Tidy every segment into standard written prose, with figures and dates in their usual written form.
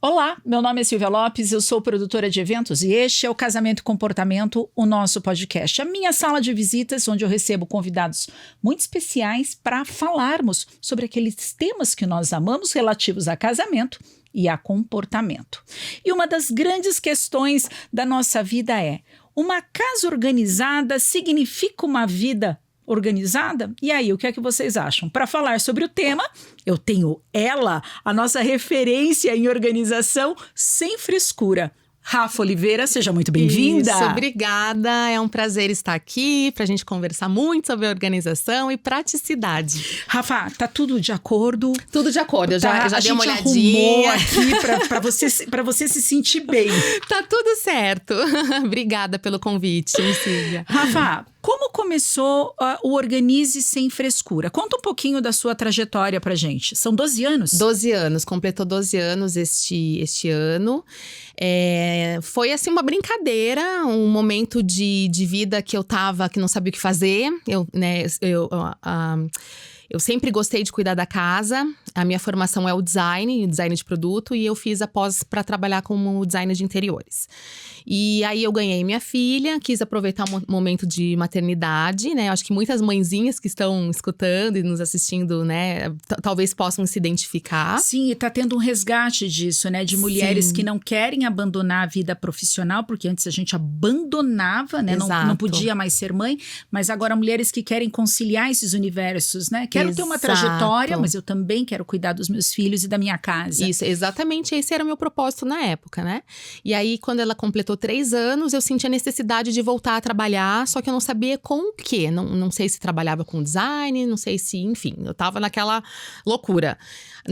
Olá, meu nome é Silvia Lopes, eu sou produtora de eventos e este é o Casamento e Comportamento, o nosso podcast. A minha sala de visitas, onde eu recebo convidados muito especiais para falarmos sobre aqueles temas que nós amamos relativos a casamento e a comportamento. E uma das grandes questões da nossa vida é: uma casa organizada significa uma vida organizada? E aí, o que é que vocês acham? Para falar sobre o tema, eu tenho ela, a nossa referência em organização sem frescura. Rafa Oliveira, seja muito bem-vinda. Isso, obrigada. É um prazer estar aqui para a gente conversar muito sobre organização e praticidade. Rafa, tá tudo de acordo? Tudo de acordo, eu já dei uma olhadinha. A gente arrumou aqui para você se sentir bem. Tá tudo certo. Obrigada pelo convite, Silvia. Rafa, como começou o Organize Sem Frescura? Conta um pouquinho da sua trajetória pra gente. São 12 anos? 12 anos, completou 12 anos este ano. Foi assim uma brincadeira, um momento de vida que eu tava, que não sabia o que fazer. Eu sempre gostei de cuidar da casa. A minha formação é o design de produto, e eu fiz a pós para trabalhar como designer de interiores. E aí eu ganhei minha filha, quis aproveitar um momento de maternidade, né? Acho que muitas mãezinhas que estão escutando e nos assistindo, né, talvez possam se identificar. Sim, e tá tendo um resgate disso, né? De mulheres que não querem abandonar a vida profissional, porque antes a gente abandonava, né? Não podia mais ser mãe, mas agora mulheres que querem conciliar esses universos, né? Quero ter uma trajetória, mas eu também quero cuidar dos meus filhos e da minha casa. Isso, exatamente, esse era o meu propósito na época, né? E aí, quando ela completou 3 anos, eu senti a necessidade de voltar a trabalhar, só que eu não sabia com o quê. Não sei se trabalhava com design, não sei se, enfim, eu tava naquela loucura.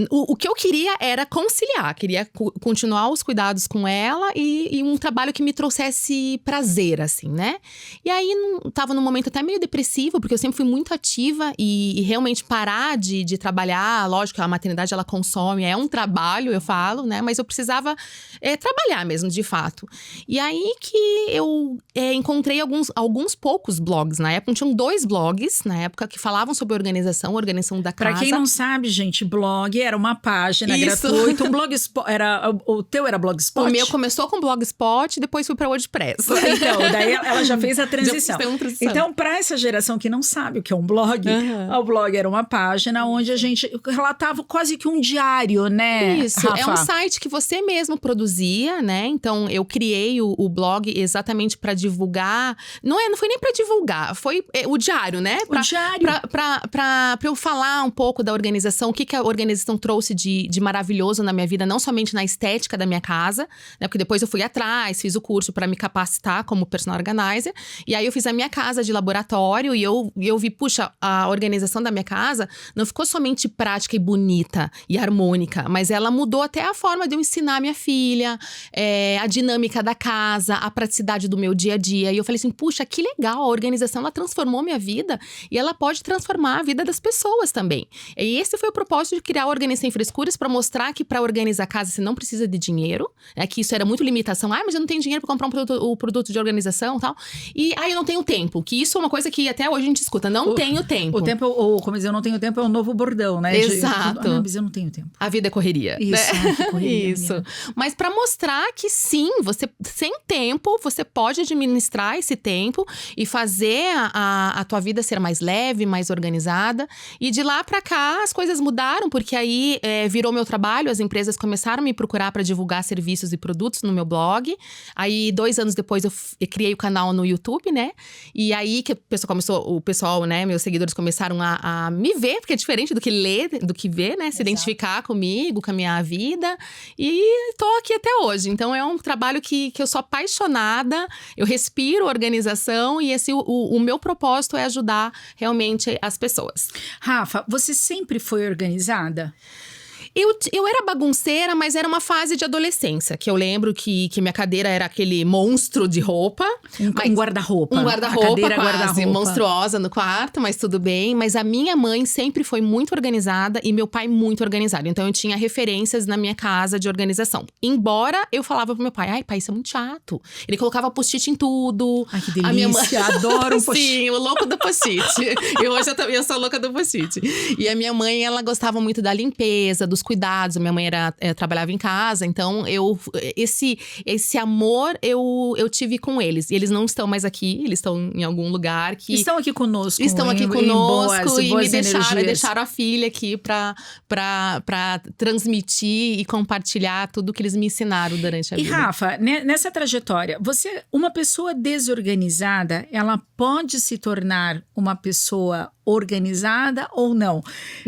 O que eu queria era conciliar, queria continuar os cuidados com ela e um trabalho que me trouxesse prazer, assim, né? E aí, tava num momento até meio depressivo, porque eu sempre fui muito ativa e realmente parar de trabalhar, lógico, a maternidade ela consome, é um trabalho, eu falo, né? Mas eu precisava trabalhar mesmo, de fato. E aí que eu encontrei alguns poucos blogs na época. Tinham 2 blogs na época que falavam sobre organização da casa. Pra quem não sabe, gente, blog era uma página gratuita. O teu era Blogspot? O meu começou com Blogspot, depois fui pra WordPress. Então, daí ela já fez a transição. Então, pra essa geração que não sabe o que é um blog, o blog era uma página onde a gente relatava quase que um diário, né, Isso, Rafa? É um site que você mesmo produzia, né? Então, eu criei o blog exatamente para divulgar. Não foi nem para divulgar, foi o diário, né? O diário. Para eu falar um pouco da organização, o que a organização trouxe de maravilhoso na minha vida, não somente na estética da minha casa, né? Porque depois eu fui atrás, fiz o curso para me capacitar como personal organizer. E aí eu fiz a minha casa de laboratório e eu vi, puxa, a organização da minha casa não ficou somente prática e bonita e harmônica, mas ela mudou até a forma de eu ensinar minha filha, a dinâmica da casa, a praticidade do meu dia a dia. E eu falei assim, puxa, que legal, a organização ela transformou minha vida e ela pode transformar a vida das pessoas também. E esse foi o propósito de criar o Organize Sem Frescuras, para mostrar que para organizar a casa você não precisa de dinheiro, que isso era muito limitação. Mas eu não tenho dinheiro para comprar o produto de organização e tal. E eu não tenho tempo, que isso é uma coisa que até hoje a gente escuta, tenho tempo. O tempo, como dizer, eu não tenho tempo, é um novo bordão, né? Exato. Mas eu não tenho tempo. A vida é correria. Isso, né? Correria, isso. Mas para mostrar que sim, você sem tempo, você pode administrar esse tempo e fazer a tua vida ser mais leve, mais organizada. E de lá para cá, as coisas mudaram, porque aí virou meu trabalho, as empresas começaram a me procurar para divulgar serviços e produtos no meu blog. Aí, 2 anos depois, eu criei o canal no YouTube, né? E aí que o pessoal, né, meus seguidores começaram a me ver, porque é diferente do que ler, do que ver, né? Se identificar comigo, com a minha vida. E tô aqui até hoje. Então, é um trabalho que eu sou apaixonada, eu respiro organização e o meu propósito é ajudar realmente as pessoas. Rafa, você sempre foi organizada? Eu era bagunceira, mas era uma fase de adolescência, que eu lembro que minha cadeira era aquele monstro de roupa. Um guarda-roupa. Um guarda-roupa quase, guarda-roupa. monstruosa no quarto, mas tudo bem. Mas a minha mãe sempre foi muito organizada e meu pai muito organizado. Então eu tinha referências na minha casa de organização. Embora eu falava pro meu pai, ai pai, isso é muito chato. Ele colocava post-it em tudo. Ai, que delícia, a minha mãe... adoro um post-it. Sim, o louco do post-it. Eu sou louca do post-it. E a minha mãe, ela gostava muito da limpeza, dos os cuidados. Minha mãe trabalhava em casa, então esse amor eu tive com eles. E eles não estão mais aqui, eles estão em algum lugar que… Estão aqui conosco. Estão aqui conosco e me deixaram a filha aqui pra transmitir e compartilhar tudo que eles me ensinaram durante a vida. E Rafa, nessa trajetória, uma pessoa desorganizada, ela pode se tornar uma pessoa organizada ou não?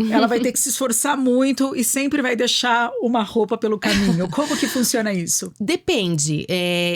Ela vai ter que se esforçar muito e sempre vai deixar uma roupa pelo caminho. Como que funciona isso? Depende.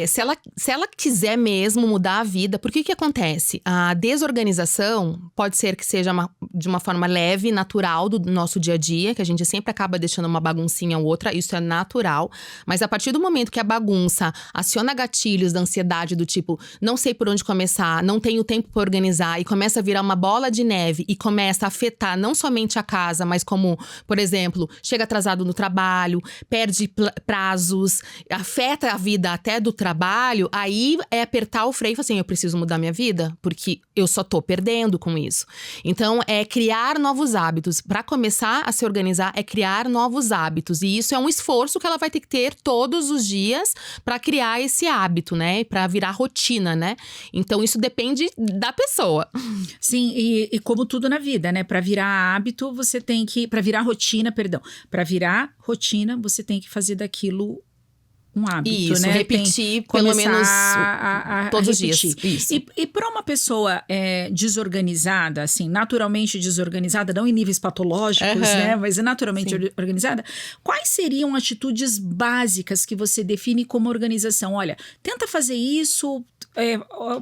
Se ela quiser mesmo mudar a vida, porque o que acontece? A desorganização pode ser que seja de uma forma leve, natural do nosso dia a dia, que a gente sempre acaba deixando uma baguncinha ou outra, isso é natural. Mas a partir do momento que a bagunça aciona gatilhos da ansiedade do tipo, não sei por onde começar, não tenho tempo para organizar, e começa a virar uma bola de neve e começa a afetar não somente a casa, mas como, por exemplo, chega atrasado no trabalho, perde prazos, afeta a vida até do trabalho, aí é apertar o freio e falar assim, eu preciso mudar minha vida, porque eu só tô perdendo com isso. Então, é criar novos hábitos. Para começar a se organizar, é criar novos hábitos. E isso é um esforço que ela vai ter que ter todos os dias para criar esse hábito, né? Para virar rotina, né? Então, isso depende da pessoa. Sim, e como tudo na vida, né? Para virar hábito, você tem que… Para virar rotina, você tem que fazer daquilo um hábito, isso, né? repetir pelo menos todos os dias. Isso. E para uma pessoa desorganizada, assim, naturalmente desorganizada, não em níveis patológicos, né? Mas naturalmente organizada, quais seriam atitudes básicas que você define como organização? Olha, tenta fazer isso,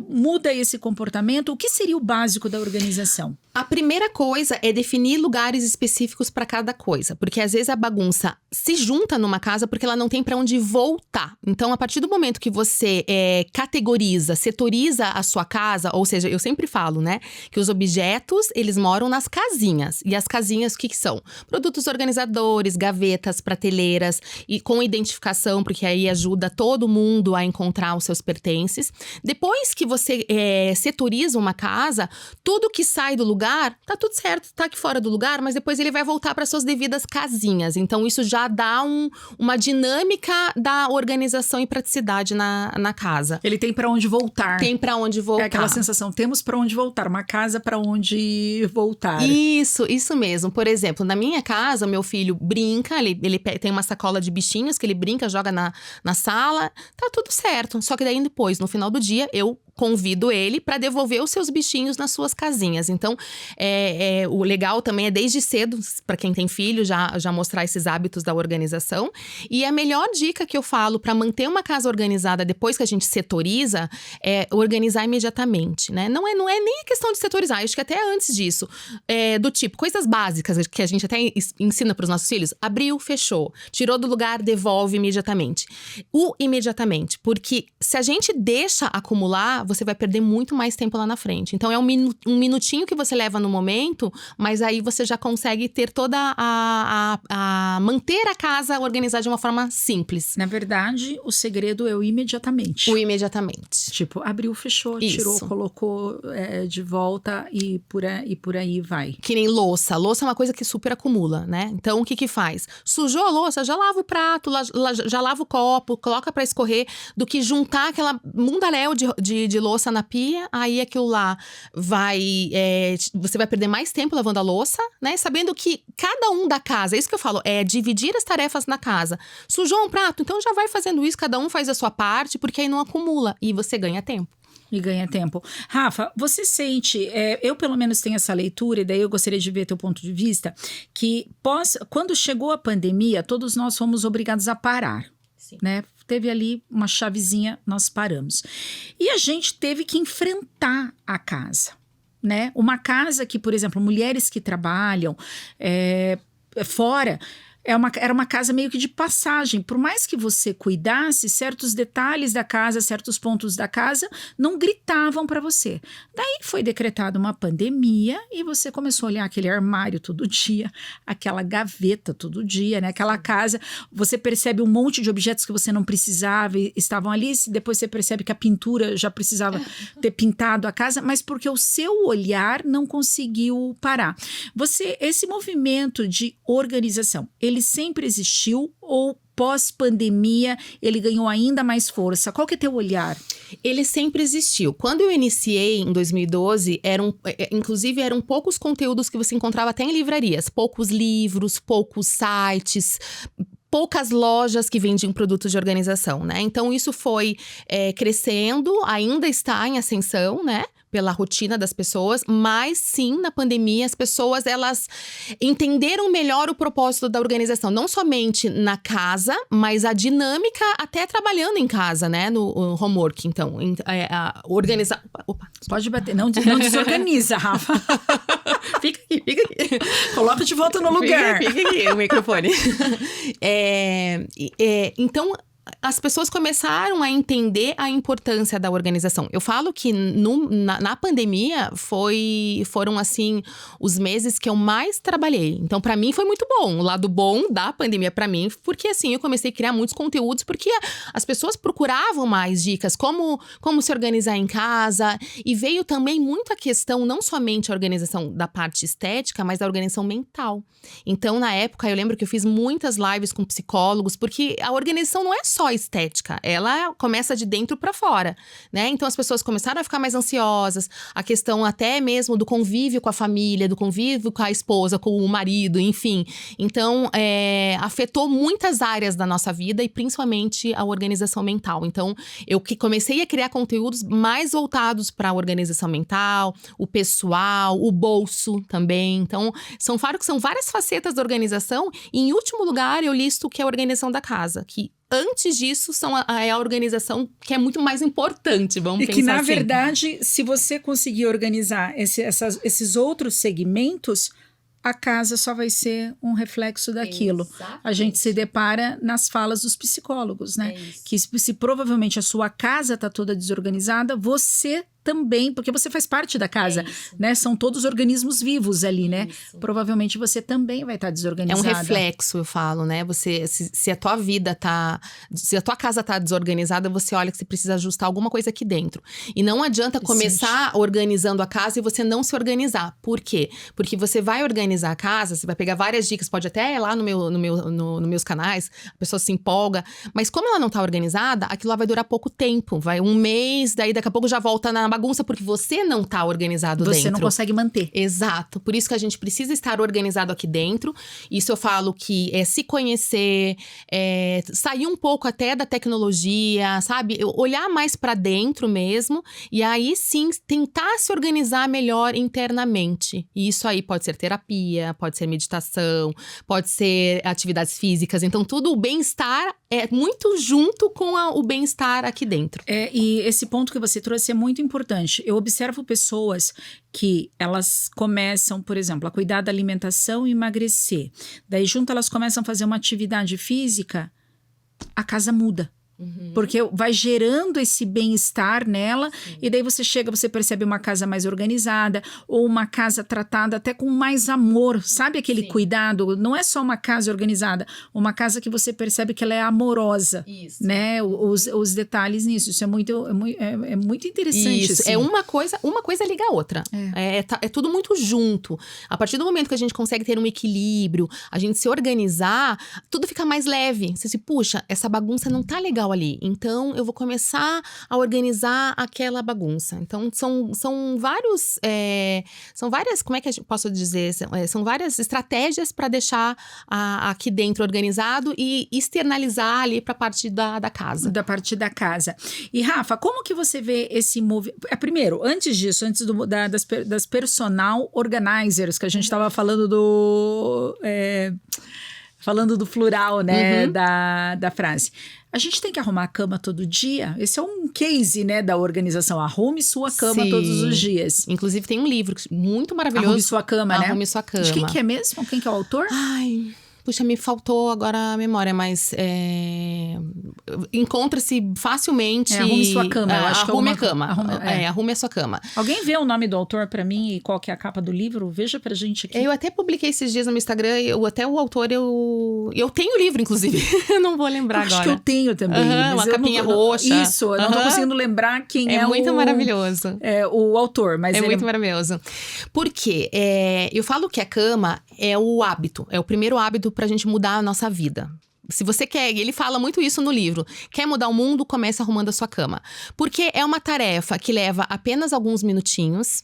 muda esse comportamento. O que seria o básico da organização? A primeira coisa é definir lugares específicos para cada coisa, porque às vezes a bagunça se junta numa casa porque ela não tem para onde voltar. Então, a partir do momento que você categoriza, setoriza a sua casa, ou seja, eu sempre falo, né, que os objetos, eles moram nas casinhas. E as casinhas, o que são? Produtos organizadores, gavetas, prateleiras, e com identificação, porque aí ajuda todo mundo a encontrar os seus pertences. Depois que você setoriza uma casa, tudo que sai do lugar, tá tudo certo, tá aqui fora do lugar, mas depois ele vai voltar para suas devidas casinhas. Então, isso já dá uma dinâmica da organização e praticidade na casa. Ele tem para onde voltar. Tem para onde voltar. É aquela sensação, temos para onde voltar, uma casa para onde voltar. Isso mesmo. Por exemplo, na minha casa, meu filho brinca, ele tem uma sacola de bichinhos que ele brinca, joga na sala, tá tudo certo. Só que daí depois, no final do dia, eu convido ele para devolver os seus bichinhos nas suas casinhas. Então, o legal também é desde cedo, para quem tem filho, já mostrar esses hábitos da organização. E a melhor dica que eu falo para manter uma casa organizada depois que a gente setoriza é organizar imediatamente, né? Não é nem a questão de setorizar, acho que até antes disso. Do tipo, coisas básicas que a gente até ensina para os nossos filhos. Abriu, fechou. Tirou do lugar, devolve imediatamente. Imediatamente, porque se a gente deixa acumular, você vai perder muito mais tempo lá na frente. Então, é um minutinho que você leva no momento, mas aí você já consegue ter toda manter a casa organizada de uma forma simples. Na verdade, o segredo é o imediatamente. O imediatamente. Tipo, abriu, fechou, tirou, colocou de volta e por aí vai. Que nem louça. Louça é uma coisa que super acumula, né? Então, o que faz? Sujou a louça, já lava o prato, já lava o copo, coloca pra escorrer, do que juntar aquela mundaréu de louça na pia, aí aquilo lá você vai perder mais tempo lavando a louça, né? Sabendo que cada um da casa, é isso que eu falo, é dividir as tarefas na casa. Sujou um prato, então já vai fazendo isso, cada um faz a sua parte, porque aí não acumula e você ganha tempo. E ganha tempo. Rafa, você sente, eu pelo menos tenho essa leitura, e daí eu gostaria de ver teu ponto de vista, que quando chegou a pandemia, todos nós fomos obrigados a parar. Sim. Né? Teve ali uma chavezinha, nós paramos. E a gente teve que enfrentar a casa, né? Uma casa que, por exemplo, mulheres que trabalham fora… Era uma casa meio que de passagem. Por mais que você cuidasse, certos detalhes da casa, certos pontos da casa não gritavam para você. Daí foi decretada uma pandemia e você começou a olhar aquele armário todo dia, aquela gaveta todo dia, né? Aquela casa, você percebe um monte de objetos que você não precisava e estavam ali, depois você percebe que a pintura já precisava ter pintado a casa, mas porque o seu olhar não conseguiu parar. Esse movimento de organização, ele ele sempre existiu ou pós-pandemia ele ganhou ainda mais força? Qual que é teu olhar? Ele sempre existiu. Quando eu iniciei em 2012, inclusive eram poucos conteúdos que você encontrava até em livrarias. Poucos livros, poucos sites, poucas lojas que vendiam produtos de organização, né? Então, isso foi crescendo, ainda está em ascensão, né? Pela rotina das pessoas, mas sim, na pandemia, as pessoas, elas entenderam melhor o propósito da organização. Não somente na casa, mas a dinâmica até trabalhando em casa, né? No homework, então. Organizar... Opa. Pode bater. Não desorganiza, Rafa. Fica aqui. Coloca de volta no lugar. Fica aqui o microfone. Então, as pessoas começaram a entender a importância da organização. Eu falo que na pandemia foram, assim, os meses que eu mais trabalhei. Então, pra mim, foi muito bom. O lado bom da pandemia pra mim, porque, assim, eu comecei a criar muitos conteúdos, porque as pessoas procuravam mais dicas, como se organizar em casa. E veio também muita questão, não somente a organização da parte estética, mas da organização mental. Então, na época, eu lembro que eu fiz muitas lives com psicólogos, porque a organização não é só estética, ela começa de dentro para fora, né? Então as pessoas começaram a ficar mais ansiosas, a questão até mesmo do convívio com a família, do convívio com a esposa, com o marido, enfim. Então, afetou muitas áreas da nossa vida e principalmente a organização mental. Então, eu comecei a criar conteúdos mais voltados para a organização mental, o pessoal, o bolso também. Então, são várias facetas da organização. E, em último lugar, eu listo o que é a organização da casa, que antes disso, é a organização que é muito mais importante, vamos pensar assim. E que, na verdade, se você conseguir organizar esses outros segmentos, a casa só vai ser um reflexo daquilo. Exatamente. A gente se depara nas falas dos psicólogos, né? Que se provavelmente a sua casa está toda desorganizada, você também, porque você faz parte da casa, né? São todos organismos vivos ali, né? Provavelmente você também vai estar desorganizada. É um reflexo, eu falo, né? Se a tua vida se a tua casa tá desorganizada, você olha que você precisa ajustar alguma coisa aqui dentro. E não adianta começar organizando a casa e você não se organizar. Por quê? Porque você vai organizar a casa, você vai pegar várias dicas, pode até ir lá nos meus canais, a pessoa se empolga, mas como ela não tá organizada, aquilo lá vai durar pouco tempo, vai um mês, daí daqui a pouco já volta na bagunça, porque você não tá organizado dentro. Você não consegue manter. Exato. Por isso que a gente precisa estar organizado aqui dentro. Isso eu falo que é se conhecer, sair um pouco até da tecnologia, sabe? Olhar mais pra dentro mesmo. E aí sim, tentar se organizar melhor internamente. E isso aí pode ser terapia, pode ser meditação, pode ser atividades físicas. Então tudo, o bem-estar é muito junto com o bem-estar aqui dentro. E esse ponto que você trouxe é muito importante. Eu observo pessoas que elas começam, por exemplo, a cuidar da alimentação e emagrecer. Daí junto elas começam a fazer uma atividade física, a casa muda. Porque vai gerando esse bem-estar nela. Sim. E daí você percebe uma casa mais organizada, ou uma casa tratada até com mais amor, sabe aquele Sim. cuidado? Não é só uma casa organizada, uma casa que você percebe que ela é amorosa. Isso. Né? Os detalhes nisso, isso é muito interessante. Isso, assim. uma coisa liga a outra. É tudo muito junto. A partir do momento que a gente consegue ter um equilíbrio, a gente se organizar, tudo fica mais leve. Você se, puxa, essa bagunça não tá legal ali, então eu vou começar a organizar aquela bagunça. Então são várias, como é que eu posso dizer, são várias estratégias para deixar aqui dentro organizado e externalizar ali para a parte da casa. Da parte da casa. E Rafa, como que você vê esse movimento? Primeiro, antes disso, das personal organizers, que a gente estava falando do plural, né, da frase. A gente tem que arrumar a cama todo dia? Esse é um case, né, da organização. Arrume sua cama Sim. todos os dias. Inclusive tem um livro muito maravilhoso. Arrume sua cama, né? Arrume sua cama. De quem que é mesmo? Quem que é o autor? Ai... Puxa, me faltou agora a memória, mas encontra-se facilmente... Arrume sua cama, eu acho que arrume a cama. Arrume a sua cama. Alguém vê o nome do autor pra mim e qual que é a capa do livro? Veja pra gente aqui. Eu até publiquei esses dias no meu Instagram, até o autor, eu tenho o livro, inclusive. Eu não vou lembrar agora. Acho que eu tenho também. Uma capinha roxa. Isso, eu não tô conseguindo lembrar quem é É muito maravilhoso. O autor, mas muito maravilhoso. Por quê? Eu falo que a cama é o hábito, é o primeiro hábito pra gente mudar a nossa vida. Se você quer, ele fala muito isso no livro, quer mudar o mundo, comece arrumando a sua cama. Porque é uma tarefa que leva apenas alguns minutinhos.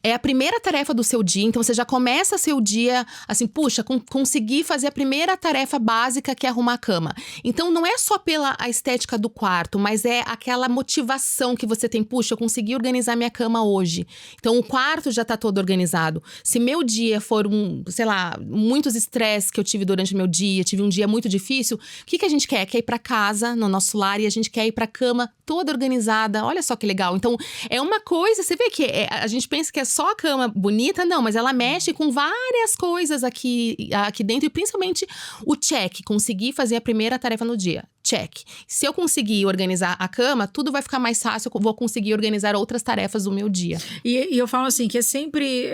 É a primeira tarefa do seu dia, então você já começa seu dia assim, puxa, consegui fazer a primeira tarefa básica que é arrumar a cama. Então não é só pela a estética do quarto, mas é aquela motivação que você tem, puxa, eu consegui organizar minha cama hoje. Então o quarto já tá todo organizado. Se meu dia for sei lá, muitos estresses que eu tive durante o meu dia, tive um dia muito difícil, o que a gente quer? Quer ir pra casa, no nosso lar, e a gente quer ir pra cama toda organizada. Olha só que legal. Então é uma coisa, você vê que a gente pensa que é só a cama bonita, não, mas ela mexe com várias coisas aqui dentro, e principalmente o check, conseguir fazer a primeira tarefa no dia. Check. Se eu conseguir organizar a cama, tudo vai ficar mais fácil, eu vou conseguir organizar outras tarefas do meu dia. E eu falo assim, que é sempre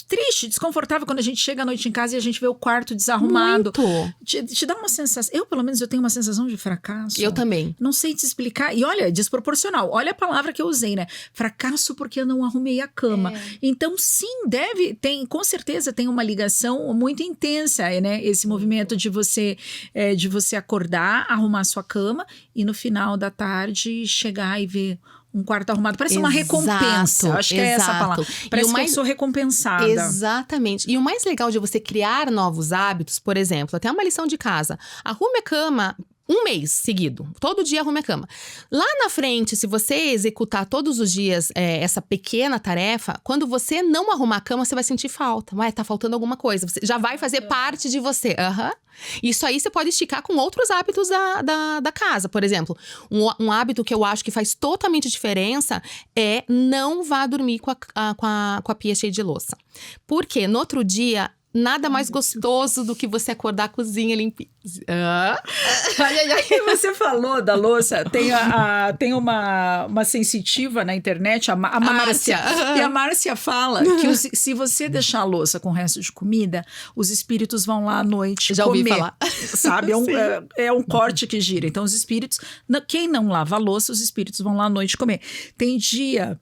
triste, desconfortável quando a gente chega à noite em casa e a gente vê o quarto desarrumado. Muito. Te dá uma sensação, pelo menos eu tenho uma sensação de fracasso. Eu também. Não sei te explicar. E olha, desproporcional. Olha a palavra que eu usei, né? Fracasso porque eu não arrumei a cama. Então, sim, com certeza tem uma ligação muito intensa, né? Esse movimento de você acordar, arrumar a sua cama e no final da tarde chegar e ver um quarto arrumado. Parece uma recompensa. Acho que é essa a palavra. Parece que eu sou recompensada. Exatamente. E o mais legal de você criar novos hábitos, por exemplo, até uma lição de casa. Arrume a cama 1 mês seguido. Todo dia arrume a cama. Lá na frente, se você executar todos os dias essa pequena tarefa, quando você não arrumar a cama, você vai sentir falta. Tá faltando alguma coisa. Você já vai fazer parte de você. Isso aí você pode esticar com outros hábitos da casa. Por exemplo, um hábito que eu acho que faz totalmente diferença é não vá dormir com a pia cheia de louça. Porque no outro dia, nada mais gostoso do que você acordar a cozinha limpinha. Que você falou da louça, tem uma sensitiva na internet, a Márcia. E a Márcia fala que se você deixar a louça com o resto de comida, os espíritos vão lá à noite já comer. Ouvi falar. Sabe? É um corte que gira. Então os espíritos, quem não lava a louça, os espíritos vão lá à noite comer. Tem dia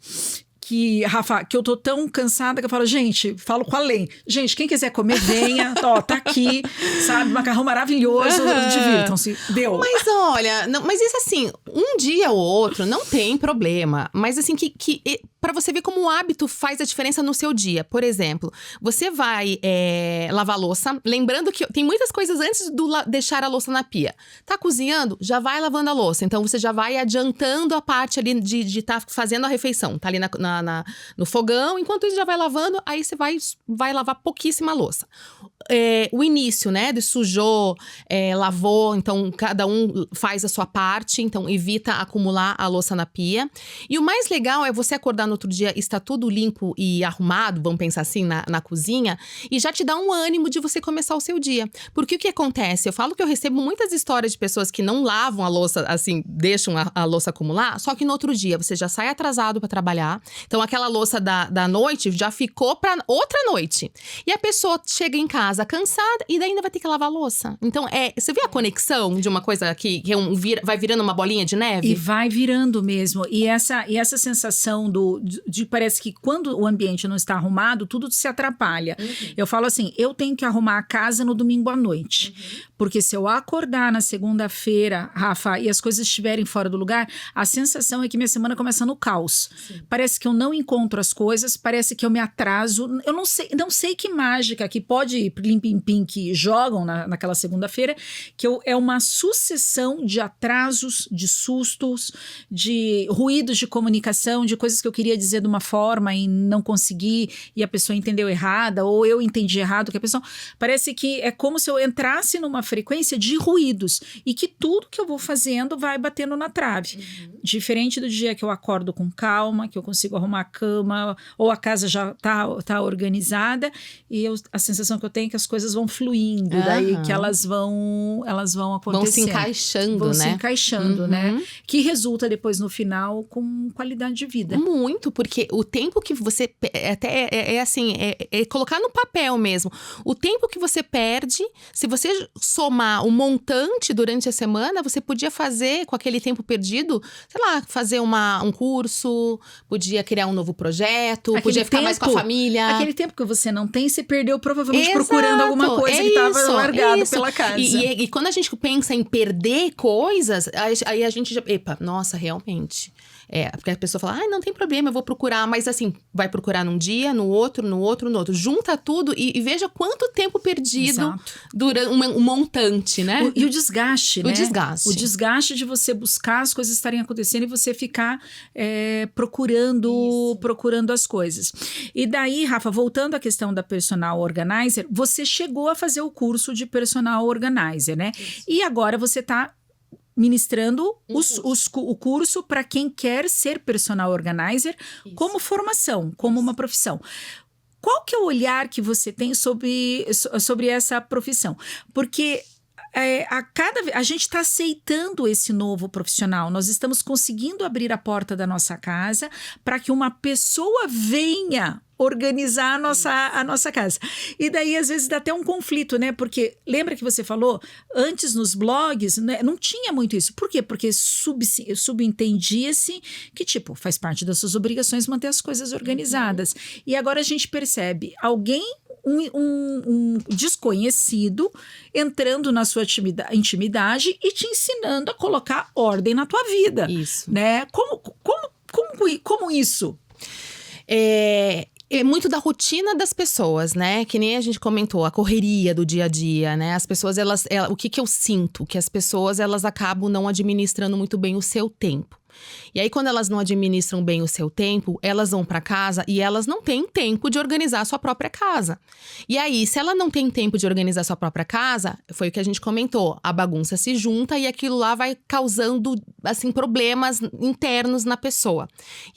que, Rafa, que eu tô tão cansada que eu falo, gente, falo com a Lê. Gente, quem quiser comer, venha. Tá aqui, sabe? Macarrão maravilhoso, divirtam-se. Deu. Mas olha, mas isso assim, um dia ou outro, não tem problema. Mas assim, para você ver como o hábito faz a diferença no seu dia. Por exemplo, você vai lavar a louça, lembrando que tem muitas coisas antes de deixar a louça na pia. Tá cozinhando? Já vai lavando a louça. Então, você já vai adiantando a parte ali de estar fazendo a refeição. Tá ali no fogão, enquanto isso já vai lavando, aí você vai lavar pouquíssima louça. O início, né, de sujou, lavou, então cada um faz a sua parte, então evita acumular a louça na pia. E o mais legal é você acordar no outro dia, está tudo limpo e arrumado, vamos pensar assim, na cozinha, e já te dá um ânimo de você começar o seu dia. Porque o que acontece? Eu falo que eu recebo muitas histórias de pessoas que não lavam a louça, assim, deixam a louça acumular, só que no outro dia você já sai atrasado para trabalhar, então aquela louça da noite já ficou para outra noite. E a pessoa chega em casa cansada e ainda vai ter que lavar a louça. Então, você vê a conexão de uma coisa que vai virando uma bolinha de neve? E vai virando mesmo. E essa sensação de parece que quando o ambiente não está arrumado, tudo se atrapalha. Eu falo assim, eu tenho que arrumar a casa no domingo à noite. Porque se eu acordar na segunda-feira, Rafa, e as coisas estiverem fora do lugar, a sensação é que minha semana começa no caos. Sim. Parece que eu não encontro as coisas, parece que eu me atraso. Eu não sei que mágica que pode ir plim-pim-pim que jogam naquela segunda-feira, que é uma sucessão de atrasos, de sustos, de ruídos de comunicação, de coisas que eu queria dizer de uma forma e não consegui, e a pessoa entendeu errada, ou eu entendi errado, que a pessoa... Parece que é como se eu entrasse numa frequência de ruídos, e que tudo que eu vou fazendo vai batendo na trave. Diferente do dia que eu acordo com calma, que eu consigo arrumar a cama, ou a casa já tá organizada, e a sensação que eu tenho é que as coisas vão fluindo, daí que elas vão acontecendo. Vão se encaixando, vão né? se encaixando, né? Que resulta depois no final com qualidade de vida. Muito, porque o tempo que você... Até assim, colocar no papel mesmo. O tempo que você perde, se você somar um montante durante a semana, você podia fazer com aquele tempo perdido, sei lá, fazer um curso, podia criar um novo projeto, podia ficar mais com a família. Aquele tempo que você não tem, você perdeu provavelmente procurando procurando alguma coisa que estava largado isso. pela casa. E quando a gente pensa em perder coisas, aí a gente já... Epa, nossa, realmente... porque a pessoa fala, não tem problema, eu vou procurar. Mas assim, vai procurar num dia, no outro. Junta tudo e veja quanto tempo perdido durante um montante, né? E o desgaste, né? O desgaste de você buscar as coisas estarem acontecendo e você ficar procurando as coisas. E daí, Rafa, voltando à questão da personal organizer, você chegou a fazer o curso de personal organizer, né? Isso. E agora você está ministrando o curso para quem quer ser personal organizer. Isso. Como formação, como uma profissão. Qual que é o olhar que você tem sobre essa profissão? Porque a gente está aceitando esse novo profissional. Nós estamos conseguindo abrir a porta da nossa casa para que uma pessoa venha organizar a nossa casa. E daí, às vezes, dá até um conflito, né? Porque, lembra que você falou, antes nos blogs, né, não tinha muito isso. Por quê? Porque subentendia-se que, tipo, faz parte das suas obrigações manter as coisas organizadas. E agora a gente percebe alguém, um desconhecido, entrando na sua intimidade e te ensinando a colocar ordem na tua vida. Isso. Né? Como isso? É muito da rotina das pessoas, né? Que nem a gente comentou, a correria do dia a dia, né? As pessoas, o que eu sinto? Que as pessoas, elas acabam não administrando muito bem o seu tempo. E aí, quando elas não administram bem o seu tempo, elas vão para casa e elas não têm tempo de organizar a sua própria casa. E aí, se ela não tem tempo de organizar a sua própria casa, foi o que a gente comentou, a bagunça se junta e aquilo lá vai causando, assim, problemas internos na pessoa.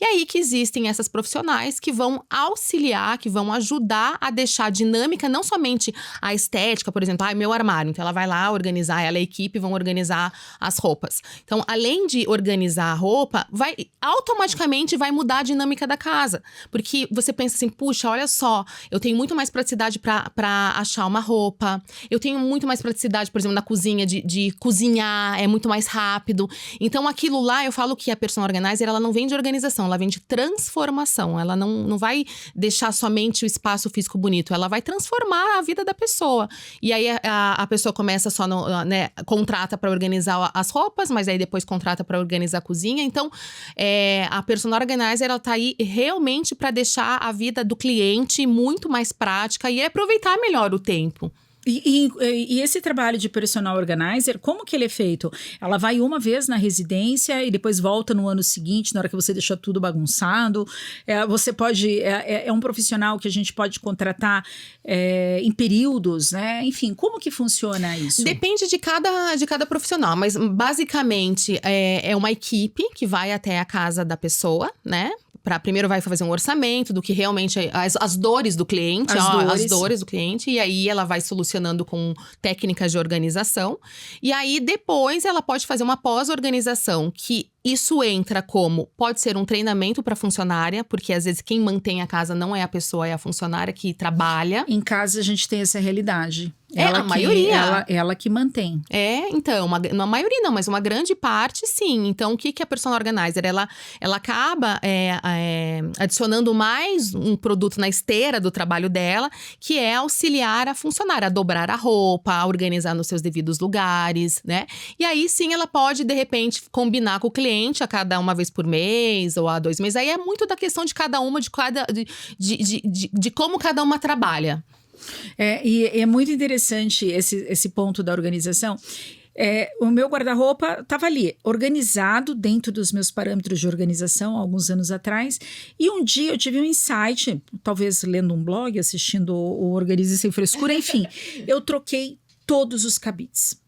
E aí que existem essas profissionais que vão auxiliar, que vão ajudar a deixar a dinâmica, não somente a estética, por exemplo, meu armário. Então, ela vai lá organizar, ela e a equipe vão organizar as roupas. Então, além de organizar a roupa, automaticamente vai mudar a dinâmica da casa. Porque você pensa assim, puxa, olha só, eu tenho muito mais praticidade pra achar uma roupa. Eu tenho muito mais praticidade, por exemplo, na cozinha, de cozinhar, é muito mais rápido. Então, aquilo lá, eu falo que a personal organizer, ela não vem de organização, ela vem de transformação. Ela não vai deixar somente o espaço físico bonito, ela vai transformar a vida da pessoa. E aí, a pessoa começa só, contrata pra organizar as roupas, mas aí depois contrata pra organizar a cozinha. Então, a personal organizer, ela tá aí realmente para deixar a vida do cliente muito mais prática e aproveitar melhor o tempo. E esse trabalho de personal organizer, como que ele é feito? Ela vai uma vez na residência e depois volta no ano seguinte, na hora que você deixou tudo bagunçado. Você pode... É um profissional que a gente pode contratar em períodos, né? Enfim, como que funciona isso? Depende de cada profissional, mas basicamente é uma equipe que vai até a casa da pessoa, né? Primeiro vai fazer um orçamento do que realmente as dores do cliente, as dores do cliente, e aí ela vai solucionando com técnicas de organização. E aí depois ela pode fazer uma pós-organização, que isso entra como, pode ser um treinamento para funcionária, porque às vezes quem mantém a casa não é a pessoa, é a funcionária que trabalha. Em casa a gente tem essa realidade. A maioria. Ela que mantém. Então, uma maioria não, mas uma grande parte sim. Então, o que a personal organizer? Ela acaba adicionando mais um produto na esteira do trabalho dela, que é auxiliar a funcionária a dobrar a roupa, a organizar nos seus devidos lugares, né? E aí sim, ela pode, de repente, combinar com o cliente a cada uma vez por mês ou a 2 meses. Aí é muito da questão de cada uma, de como cada uma trabalha. E é muito interessante esse ponto da organização. O meu guarda-roupa estava ali, organizado dentro dos meus parâmetros de organização, alguns anos atrás. E um dia eu tive um insight, talvez lendo um blog, assistindo o Organize Sem Frescura, enfim, eu troquei todos os cabides.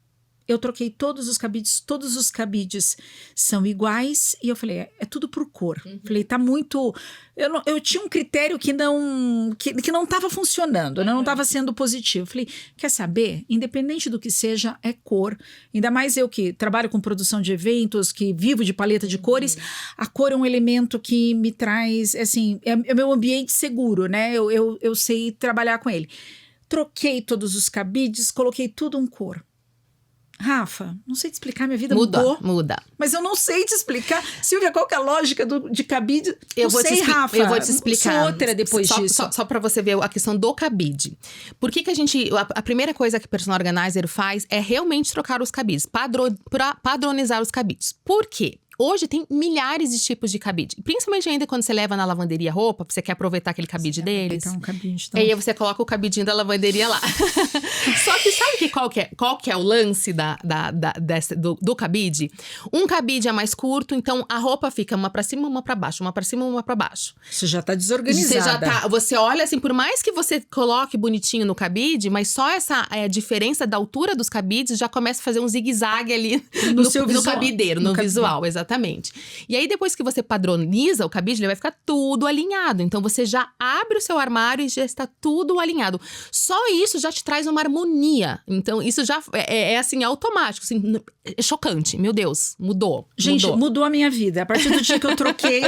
Todos os cabides são iguais. E eu falei, é tudo por cor. Falei, tá muito... Eu tinha um critério que não estava funcionando, né? Não estava sendo positivo. Falei, quer saber? Independente do que seja, é cor. Ainda mais eu que trabalho com produção de eventos, que vivo de paleta de cores, a cor é um elemento que me traz, assim, é meu ambiente seguro, né? Eu sei trabalhar com ele. Troquei todos os cabides, coloquei tudo em cor. Rafa, não sei te explicar, minha vida mudou. Muda. Mas eu não sei te explicar. Silvia, qual que é a lógica de cabide? Rafa. Eu vou te explicar. Sou outra depois disso. Só pra você ver a questão do cabide. Por que a gente... A primeira coisa que o personal organizer faz é realmente trocar os cabides. Padronizar os cabides. Por quê? Hoje tem milhares de tipos de cabide. Principalmente ainda quando você leva na lavanderia roupa, você quer aproveitar aquele cabide deles. Um cabide, então. E aí você coloca o cabidinho da lavanderia lá. Só que sabe qual que é o lance do cabide? Um cabide é mais curto, então a roupa fica uma pra cima, uma pra baixo, uma pra cima, uma pra baixo. Você já tá desorganizada. Você olha assim, por mais que você coloque bonitinho no cabide, mas só essa diferença da altura dos cabides já começa a fazer um zigue-zague ali no cabideiro, no visual, exatamente. E aí, depois que você padroniza o cabide, ele vai ficar tudo alinhado. Então, você já abre o seu armário e já está tudo alinhado. Só isso já te traz uma harmonia. Então, isso já é assim, automático. Assim, é chocante. Meu Deus, mudou. Gente, mudou a minha vida. A partir do dia que eu troquei,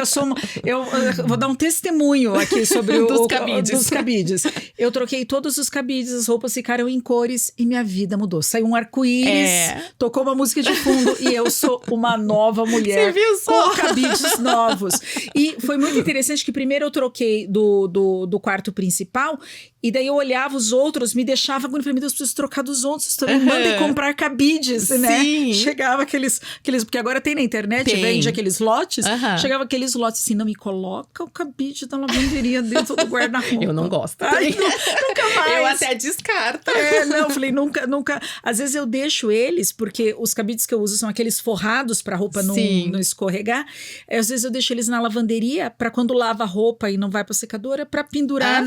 eu vou dar um testemunho aqui sobre dos cabides. Eu troquei todos os cabides, as roupas ficaram em cores e minha vida mudou. Saiu um arco-íris, tocou uma música de fundo e eu sou uma nova mulher. Você viu só? Com cabides novos. E foi muito interessante que primeiro eu troquei do quarto principal e daí eu olhava os outros, me deixava agora, meu Deus, preciso trocar dos outros. Me mandem comprar cabides, né? Chegava aqueles... Porque agora tem na internet, vende aqueles lotes. Chegava aqueles lotes assim, não me coloca o cabide da lavanderia dentro do guarda-roupa. Eu não gosto. Ai, nunca mais. Eu até descarto. Não, falei, nunca. Às vezes eu deixo eles, porque os cabides que eu uso são aqueles forrados pra roupa não escorregar. Às vezes eu deixo eles na lavanderia pra quando lava a roupa e não vai pra secadora, pra pendurar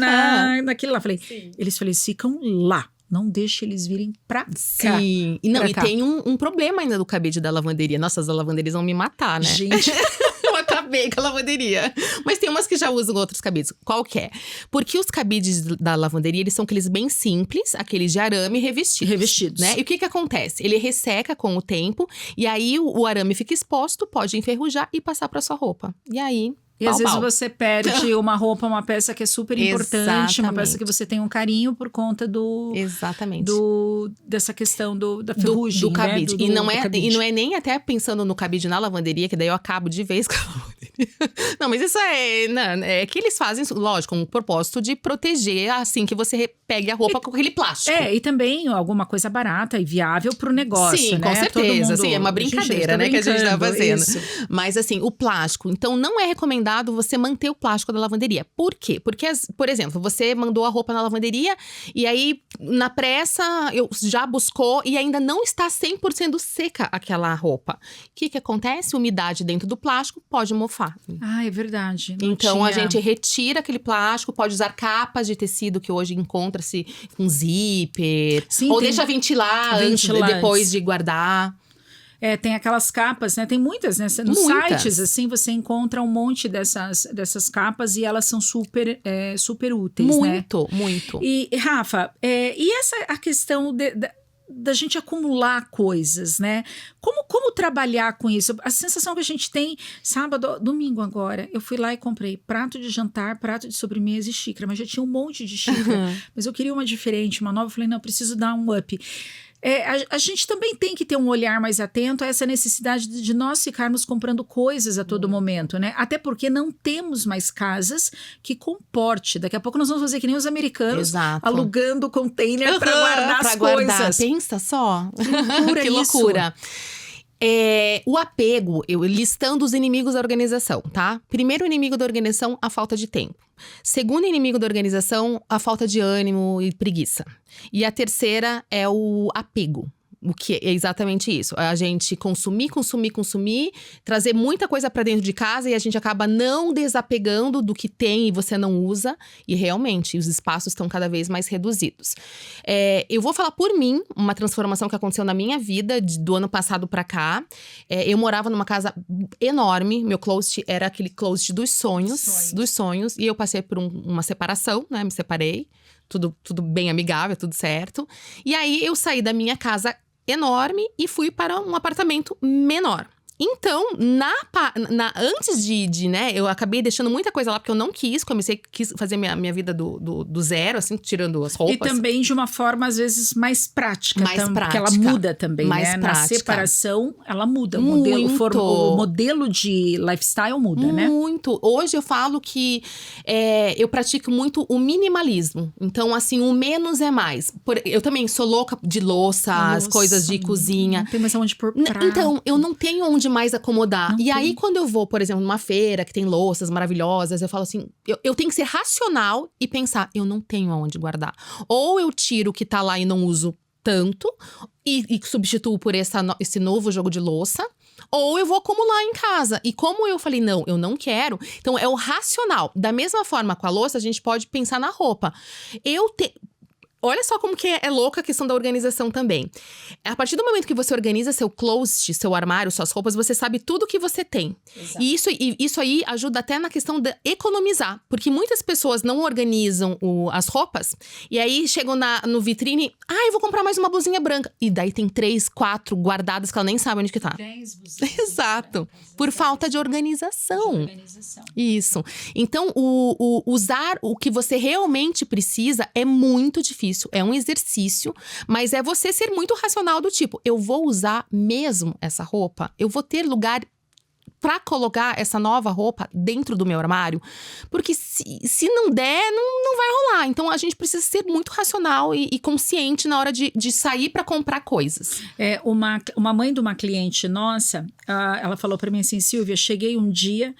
naquele lá. Falei, eles ficam lá. Não deixe eles virem pra cá. Sim. E tem um problema ainda do cabide da lavanderia. Nossa, as lavanderias vão me matar, né? Gente... Eu acabei com a lavanderia. Mas tem umas que já usam outros cabides. Qual que é? Porque os cabides da lavanderia, eles são aqueles bem simples, aqueles de arame revestidos. Né? E o que acontece? Ele resseca com o tempo, e aí o arame fica exposto, pode enferrujar e passar pra sua roupa. E aí... E às vezes você perde uma roupa, uma peça que é super importante, uma peça que você tem um carinho por conta dessa questão da ferrugem, do cabide. Né? E não é nem até pensando no cabide na lavanderia, que daí eu acabo de vez com a lavanderia. Não, mas isso é que eles fazem, lógico, com o propósito de proteger assim que você pegue a roupa com aquele plástico. E também alguma coisa barata e viável pro negócio, sim, né? Com certeza. Sim, é uma brincadeira, né, que a gente tá fazendo. Isso. Mas assim, o plástico, então não é recomendado você manter o plástico da lavanderia. Por quê? Porque, por exemplo, você mandou a roupa na lavanderia e aí, na pressa, já buscou e ainda não está 100% seca aquela roupa. O que acontece? Umidade dentro do plástico pode mofar. Ah, é verdade. Então, a gente retira aquele plástico, pode usar capas de tecido que hoje encontra-se com zíper. Sim, ou deixa ventilar antes, depois de guardar. Tem aquelas capas, né? Tem muitas, né? Nos sites, assim, você encontra um monte dessas capas e elas são super úteis, né? Muito. E, Rafa, e a questão da gente acumular coisas, né? Como trabalhar com isso? A sensação que a gente tem, domingo agora, eu fui lá e comprei prato de jantar, prato de sobremesa e xícara, mas já tinha um monte de xícara. Mas eu queria uma diferente, uma nova, eu falei, não, eu preciso dar um up. A gente também tem que ter um olhar mais atento a essa necessidade de nós ficarmos comprando coisas a todo momento, né? Até porque não temos mais casas que comporte. Daqui a pouco nós vamos fazer que nem os americanos, alugando container para guardar as coisas. Pensa só. Que loucura. O apego, listando os inimigos da organização, tá? Primeiro inimigo da organização, a falta de tempo. Segundo inimigo da organização, a falta de ânimo e preguiça. E a terceira é o apego. O que é exatamente isso? A gente consumir, trazer muita coisa pra dentro de casa e a gente acaba não desapegando do que tem e você não usa. E realmente, os espaços estão cada vez mais reduzidos. Eu vou falar por mim, uma transformação que aconteceu na minha vida do ano passado pra cá. Eu morava numa casa enorme, meu closet era aquele closet dos sonhos. E eu passei por uma separação, né? Me separei, tudo bem amigável, tudo certo. E aí, eu saí da minha casa enorme e fui para um apartamento menor. Então, antes de, né, eu acabei deixando muita coisa lá, porque eu não quis fazer minha vida do zero, assim, tirando as roupas. E também de uma forma, às vezes, mais prática. Porque ela muda também, né? Na separação, ela muda. O modelo de lifestyle muda, né? Muito. Hoje eu falo que eu pratico muito o minimalismo. Então, assim, o menos é mais. Eu também sou louca de louças, coisas de cozinha. Não tem mais onde pôr prato. Então, eu não tenho onde mais acomodar. Aí, quando eu vou, por exemplo, numa feira que tem louças maravilhosas, eu falo assim, eu tenho que ser racional e pensar, eu não tenho aonde guardar. Ou eu tiro o que tá lá e não uso tanto, e substituo por esse novo jogo de louça, ou eu vou acumular em casa. E como eu falei, não, eu não quero, então é o racional. Da mesma forma com a louça, a gente pode pensar na roupa. Olha só como que é louca a questão da organização também. A partir do momento que você organiza seu closet, seu armário, suas roupas, você sabe tudo que você tem. Exato. E isso aí ajuda até na questão de economizar. Porque muitas pessoas não organizam as roupas. E aí chegam no vitrine, eu vou comprar mais uma blusinha branca. E daí tem 3, 4 guardadas que ela nem sabe onde que tá. 10 blusinhas. Exato. Por falta de organização. Isso. Então, usar o que você realmente precisa é muito difícil. É um exercício, mas é você ser muito racional do tipo, eu vou usar mesmo essa roupa? Eu vou ter lugar pra colocar essa nova roupa dentro do meu armário? Porque se não der, não vai rolar. Então, a gente precisa ser muito racional e consciente na hora de sair pra comprar coisas. Uma mãe de uma cliente nossa, ela falou pra mim assim, Silvia, cheguei um dia,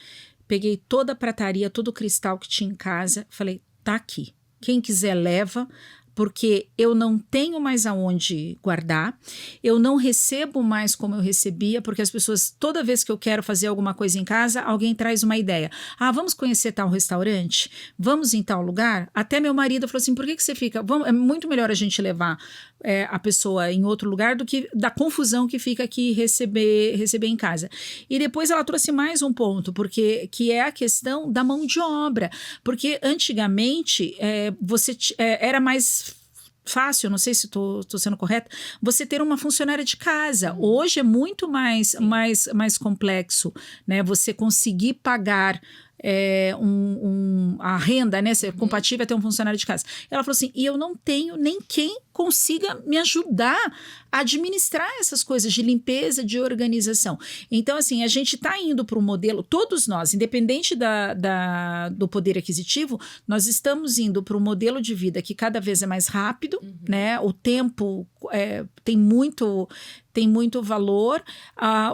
peguei toda a prataria, todo o cristal que tinha em casa, falei, tá aqui. Quem quiser leva, porque eu não tenho mais aonde guardar, eu não recebo mais como eu recebia, porque as pessoas, toda vez que eu quero fazer alguma coisa em casa, alguém traz uma ideia. Vamos conhecer tal restaurante? Vamos em tal lugar? Até meu marido falou assim, por que você fica? É muito melhor a gente levar a pessoa em outro lugar do que da confusão que fica aqui receber em casa. E depois ela trouxe mais um ponto, que é a questão da mão de obra, porque antigamente era mais fácil, não sei se estou sendo correta, você ter uma funcionária de casa. Hoje é muito mais complexo, né? Você conseguir pagar a renda, né? Ser compatível a ter um funcionário de casa. Ela falou assim, e eu não tenho nem quem consiga me ajudar a administrar essas coisas de limpeza, de organização. Então, assim, a gente está indo para um modelo, todos nós, independente do poder aquisitivo, nós estamos indo para um modelo de vida que cada vez é mais rápido, né? O tempo tem muito valor,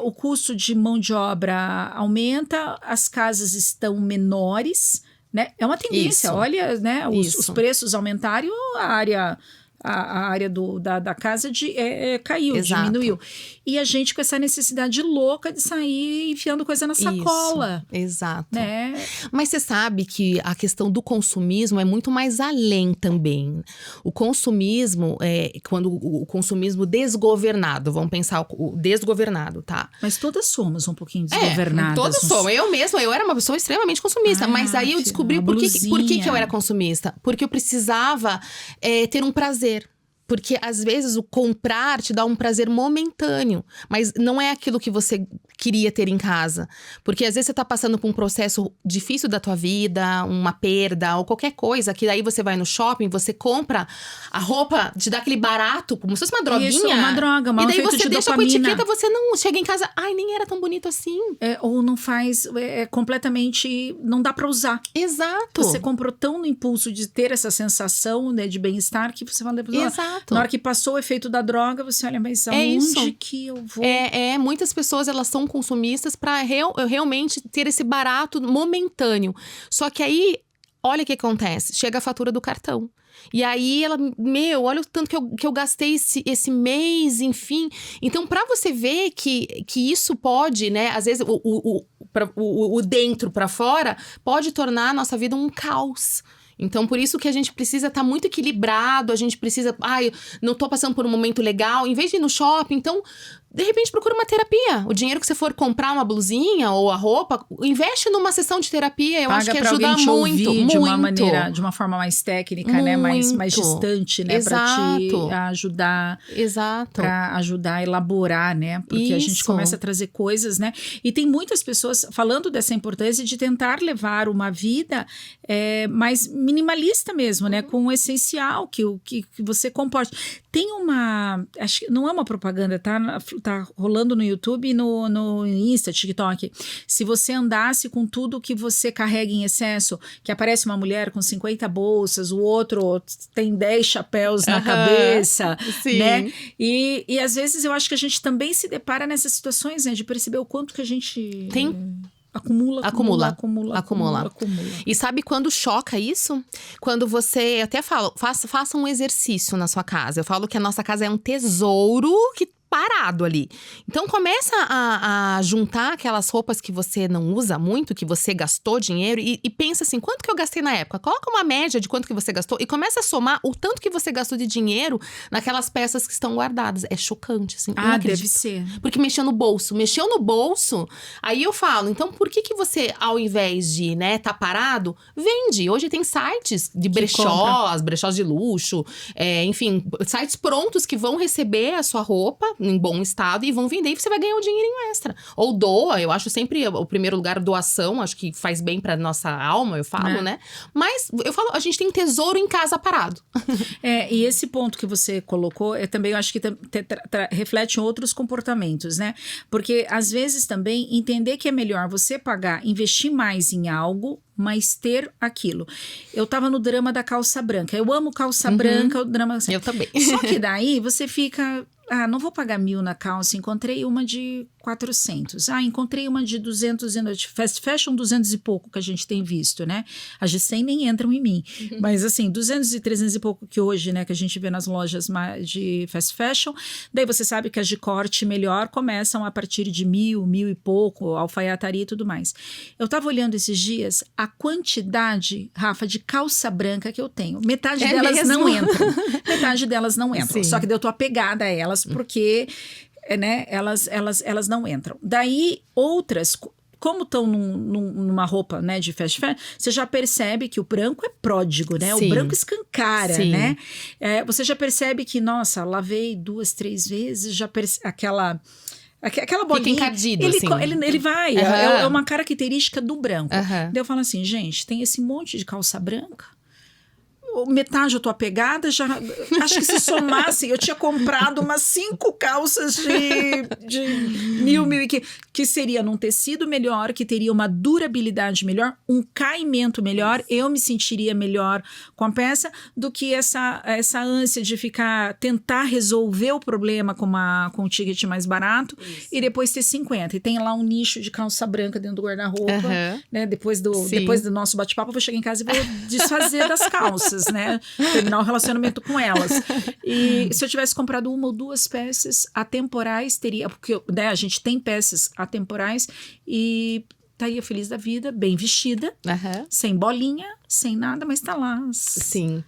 o custo de mão de obra aumenta, as casas estão menores, né? É uma tendência, olha, né? Os preços aumentaram, a área da casa caiu, Exato. Diminuiu. E a gente com essa necessidade louca de sair enfiando coisa na sacola. Isso, exato. Né? Mas você sabe que a questão do consumismo é muito mais além também. O consumismo, quando o consumismo desgovernado, vamos pensar o desgovernado, tá? Mas todas somos um pouquinho desgovernadas. Todas somos. Eu era uma pessoa extremamente consumista, mas aí eu descobri por que eu era consumista. Porque eu precisava ter um prazer. Porque, às vezes, o comprar te dá um prazer momentâneo. Mas não é aquilo que você queria ter em casa. Porque, às vezes, você tá passando por um processo difícil da tua vida, uma perda ou qualquer coisa. Que daí você vai no shopping, você compra a roupa, te dá aquele barato, como se fosse uma droguinha. Isso, uma droga, e daí você de deixa dopamina. com etiqueta, você não chega em casa, nem era tão bonito assim. Ou não faz, completamente, não dá pra usar. Exato. Você comprou tão no impulso de ter essa sensação, né, de bem-estar, que você fala... Exato. Na hora que passou o efeito da droga, você olha, mas aonde que eu vou? Muitas pessoas, elas são consumistas para realmente ter esse barato momentâneo. Só que aí, olha o que acontece. Chega a fatura do cartão. E aí ela, olha o tanto que eu gastei esse mês, enfim. Então, para você ver que isso pode, né? Às vezes, o dentro para fora pode tornar a nossa vida um caos. Então, por isso que a gente precisa estar muito equilibrado, a gente precisa... eu não tô passando por um momento legal. Em vez de ir no shopping, então... De repente, procura uma terapia. O dinheiro que você for comprar uma blusinha ou a roupa, investe numa sessão de terapia. Eu acho que ajuda muito, muito. De uma maneira, de uma forma mais técnica, né? Mais distante, né? Pra te ajudar. Exato. Pra ajudar a elaborar, né? Porque a gente começa a trazer coisas, né? E tem muitas pessoas falando dessa importância de tentar levar uma vida mais minimalista mesmo, né? Com o essencial que você comporte. Tem acho que não é uma propaganda, tá rolando no YouTube e no Insta, TikTok. Se você andasse com tudo que você carrega em excesso, que aparece uma mulher com 50 bolsas, o outro tem 10 chapéus na cabeça, né? E às vezes eu acho que a gente também se depara nessas situações, né? De perceber o quanto que a gente... Acumula. E sabe quando choca isso? Quando você, eu até falo, faça um exercício na sua casa. Eu falo que a nossa casa é um tesouro que parado ali. Então começa a juntar aquelas roupas que você não usa muito, que você gastou dinheiro e pensa assim, quanto que eu gastei na época? Coloca uma média de quanto que você gastou e começa a somar o tanto que você gastou de dinheiro naquelas peças que estão guardadas. É chocante, assim. Deve ser. Porque mexeu no bolso, aí eu falo, então por que você, ao invés de, né, tá parado, vende? Hoje tem sites de brechós de luxo, enfim, sites prontos que vão receber a sua roupa em bom estado e vão vender e você vai ganhar um dinheirinho extra. Ou doa, eu acho sempre o primeiro lugar doação, acho que faz bem pra nossa alma, eu falo, né? Mas eu falo, a gente tem tesouro em casa parado. E esse ponto que você colocou, também eu acho que reflete outros comportamentos, né? Porque às vezes também entender que é melhor você investir mais em algo, mas ter aquilo. Eu tava no drama da calça branca. Eu amo calça branca, o drama... Eu também. Só que daí você fica... não vou pagar 1.000 na calça, encontrei uma de 400. Encontrei uma de 200, de fast fashion, 200 e pouco que a gente tem visto, né? As de 100 nem entram em mim. Mas assim, 200 e 300 e pouco que hoje, né, que a gente vê nas lojas de fast fashion. Daí você sabe que as de corte melhor começam a partir de 1.000 e pouco, alfaiataria e tudo mais. Eu tava olhando esses dias a quantidade, Rafa, de calça branca que eu tenho. Metade delas não entram. Metade delas não entram. Só que eu tô apegada a elas porque, né, elas não entram. Daí, outras, como estão numa roupa, né, de fast fashion, você já percebe que o branco é pródigo, né? O branco escancara, né? Você já percebe que, nossa, lavei 2, 3 vezes, já aquela bolinha, fica encardido, ele vai, é uma característica do branco. Daí eu falo assim, gente, tem esse monte de calça branca, metade eu tô apegada, já acho que se somasse, eu tinha comprado umas 5 calças de 1.000 que seria num tecido melhor, que teria uma durabilidade melhor, um caimento melhor, eu me sentiria melhor com a peça do que essa ânsia de tentar resolver o problema com um ticket mais barato e depois ter 50. E tem lá um nicho de calça branca dentro do guarda-roupa, né? Depois do nosso bate-papo, eu vou chegar em casa e vou desfazer das calças, né? Terminar o relacionamento com elas. E se eu tivesse comprado 1 ou 2 peças atemporais, teria, porque, né, a gente tem peças atemporais e estaria feliz da vida, bem vestida, sem bolinha, sem nada, mas tá lá.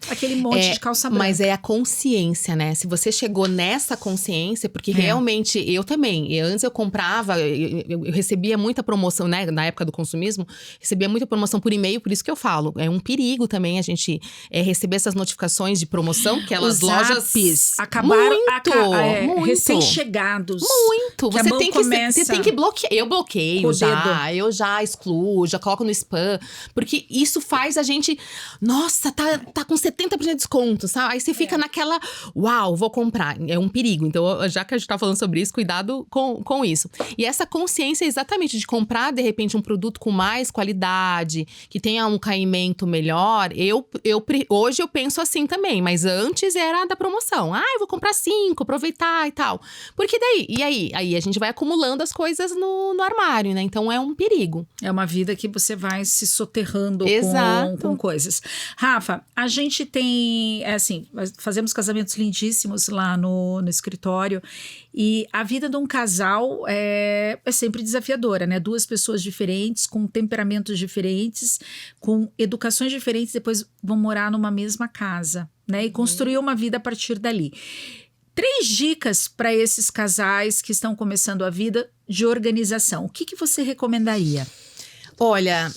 Aquele monte de calça branca. Mas é a consciência, né? Se você chegou nessa consciência, porque realmente, eu também, antes eu comprava, eu recebia muita promoção, né? Na época do consumismo, recebia muita promoção por e-mail, por isso que eu falo. É um perigo também a gente receber essas notificações de promoção, que elas lojas acabaram muito recém-chegados. Muito. Você tem que bloquear. Eu bloqueio já, eu já excluo, já coloco no spam, porque isso faz a gente, nossa, tá com 70% de desconto, sabe? Aí você fica naquela, uau, vou comprar. É um perigo. Então, já que a gente tá falando sobre isso, cuidado com isso. E essa consciência exatamente de comprar, de repente, um produto com mais qualidade, que tenha um caimento melhor, hoje eu penso assim também, mas antes era da promoção. Eu vou comprar 5, aproveitar e tal. Porque daí, e aí? Aí a gente vai acumulando as coisas no armário, né? Então é um perigo. É uma vida que você vai se soterrando com coisas. Rafa, a gente tem, fazemos casamentos lindíssimos lá no escritório e a vida de um casal é sempre desafiadora, né? 2 pessoas diferentes, com temperamentos diferentes, com educações diferentes, depois vão morar numa mesma casa, né? E construir uma vida a partir dali. 3 dicas para esses casais que estão começando a vida de organização. O que você recomendaria? Olha,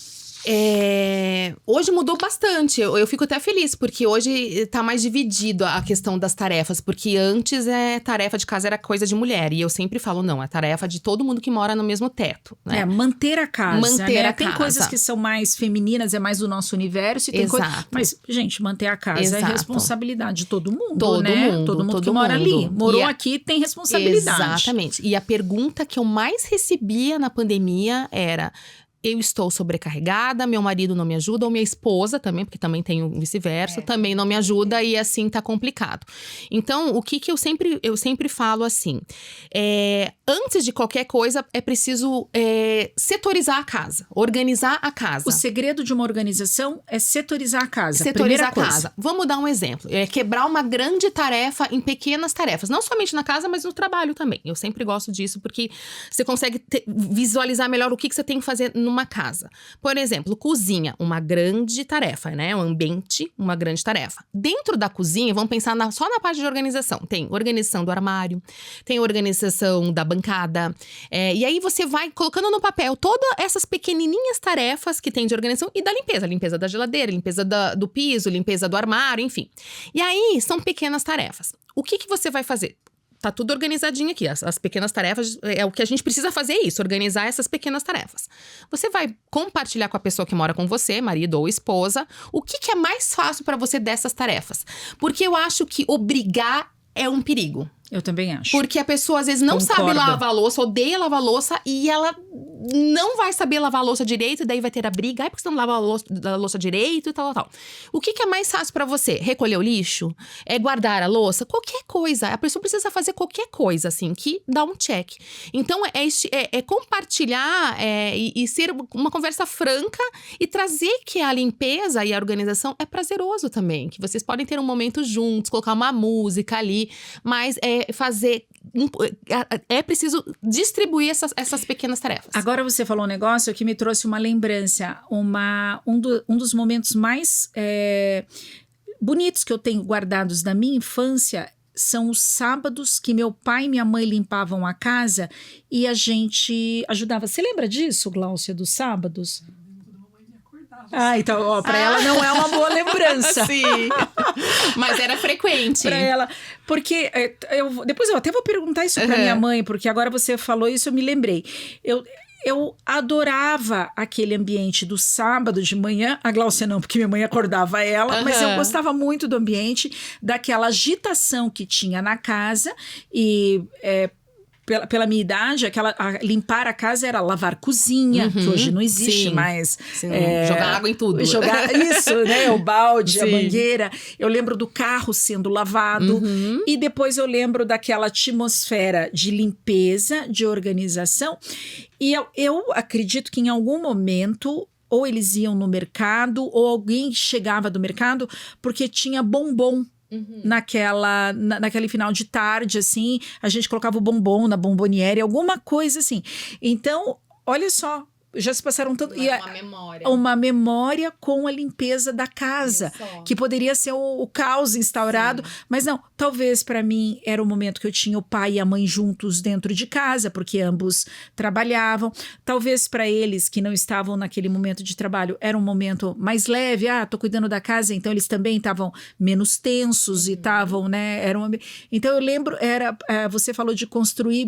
hoje mudou bastante. Eu fico até feliz, porque hoje tá mais dividido a questão das tarefas. Porque antes, tarefa de casa era coisa de mulher. E eu sempre falo, não, é tarefa de todo mundo que mora no mesmo teto, né? Manter a casa. Manter a tem casa. coisas que são mais femininas, é mais do nosso universo. E tem mas, gente, manter a casa é responsabilidade de todo mundo, todo né? mundo, todo mundo que mora ali. Morou aqui tem responsabilidade. Exatamente. E a pergunta que eu mais recebia na pandemia era... Eu estou sobrecarregada, meu marido não me ajuda, ou minha esposa também, porque também tem o vice-versa, também não me ajuda e assim tá complicado. Então, o que eu sempre falo assim, antes de qualquer coisa, é preciso setorizar a casa, organizar a casa. O segredo de uma organização é setorizar a casa. Setorizar a casa. Vamos dar um exemplo. Quebrar uma grande tarefa em pequenas tarefas. Não somente na casa, mas no trabalho também. Eu sempre gosto disso, porque você consegue visualizar melhor o que você tem que fazer numa casa. Por exemplo, cozinha, uma grande tarefa, né? O ambiente, uma grande tarefa. Dentro da cozinha, vamos pensar só na parte de organização. Tem organização do armário, tem organização da bancada. E aí você vai colocando no papel todas essas pequenininhas tarefas que tem de organização e da limpeza. Limpeza da geladeira, limpeza do piso, limpeza do armário, enfim. E aí, são pequenas tarefas. O que você vai fazer? Tá tudo organizadinho aqui. As pequenas tarefas, o que a gente precisa fazer é isso, organizar essas pequenas tarefas. Você vai compartilhar com a pessoa que mora com você, marido ou esposa, o que é mais fácil para você dessas tarefas. Porque eu acho que obrigar é um perigo. Eu também acho. Porque a pessoa, às vezes, não sabe lavar a louça, odeia lavar a louça, e ela não vai saber lavar a louça direito, e daí vai ter a briga. Porque você não lava a louça direito e tal. O que é mais fácil pra você? Recolher o lixo? Guardar a louça? Qualquer coisa. A pessoa precisa fazer qualquer coisa, assim, que dá um check. Então, compartilhar e ser uma conversa franca e trazer que a limpeza e a organização é prazeroso também. Que vocês podem ter um momento juntos, colocar uma música ali, mas é preciso distribuir essas pequenas tarefas. Agora você falou um negócio que me trouxe uma lembrança, um dos momentos mais bonitos que eu tenho guardados da minha infância são os sábados que meu pai e minha mãe limpavam a casa e a gente ajudava. Você lembra disso, Gláucia, dos sábados? Então, pra ela não é uma boa lembrança. Sim, mas era frequente. Pra ela, porque depois eu até vou perguntar isso pra minha mãe, porque agora você falou isso, eu me lembrei. Eu adorava aquele ambiente do sábado de manhã, a Gláucia não, porque minha mãe acordava ela, mas eu gostava muito do ambiente, daquela agitação que tinha na casa e... Pela minha idade, limpar a casa era lavar cozinha, que hoje não existe mais. Sim, jogar água em tudo. Isso, né? O balde, a mangueira. Eu lembro do carro sendo lavado. E depois eu lembro daquela atmosfera de limpeza, de organização. E eu acredito que em algum momento... ou eles iam no mercado, ou alguém chegava do mercado, porque tinha bombom. Naquele final de tarde, assim, a gente colocava o bombom na bomboniere, alguma coisa assim. Então, olha só, já se passaram tanto... Uma memória. Uma memória com a limpeza da casa, que poderia ser o caos instaurado, mas não, talvez para mim era o momento que eu tinha o pai e a mãe juntos dentro de casa, porque ambos trabalhavam. Talvez para eles que não estavam naquele momento de trabalho, era um momento mais leve, tô cuidando da casa, então eles também estavam menos tensos e estavam, né? Então eu lembro, você falou de construir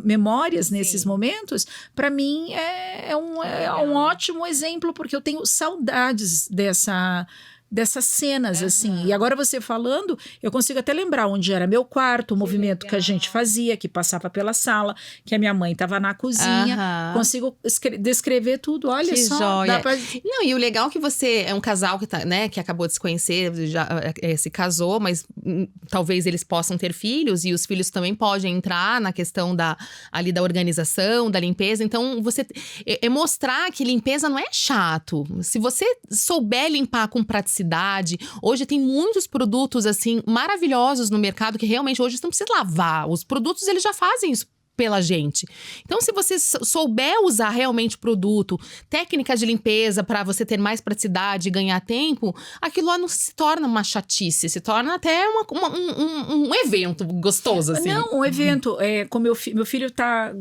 memórias nesses momentos, para mim é um ótimo exemplo, porque eu tenho saudades dessas cenas, assim. E agora você falando, eu consigo até lembrar onde era meu quarto, o movimento que a gente fazia, que passava pela sala, que a minha mãe estava na cozinha. Consigo descrever tudo, olha que só. Joia. Não, e o legal é que você é um casal que, né, que acabou de se conhecer, já se casou, mas talvez eles possam ter filhos, e os filhos também podem entrar na questão da organização, da limpeza. Então, você mostrar que limpeza não é chato. Se você souber limpar com praticidade, hoje tem muitos produtos assim maravilhosos no mercado que realmente hoje você não precisa lavar. Os produtos eles já fazem isso pela gente. Então, se você souber usar realmente o produto, técnicas de limpeza para você ter mais praticidade e ganhar tempo, aquilo lá não se torna uma chatice, se torna até um evento gostoso, assim. Não, um evento. Como meu filho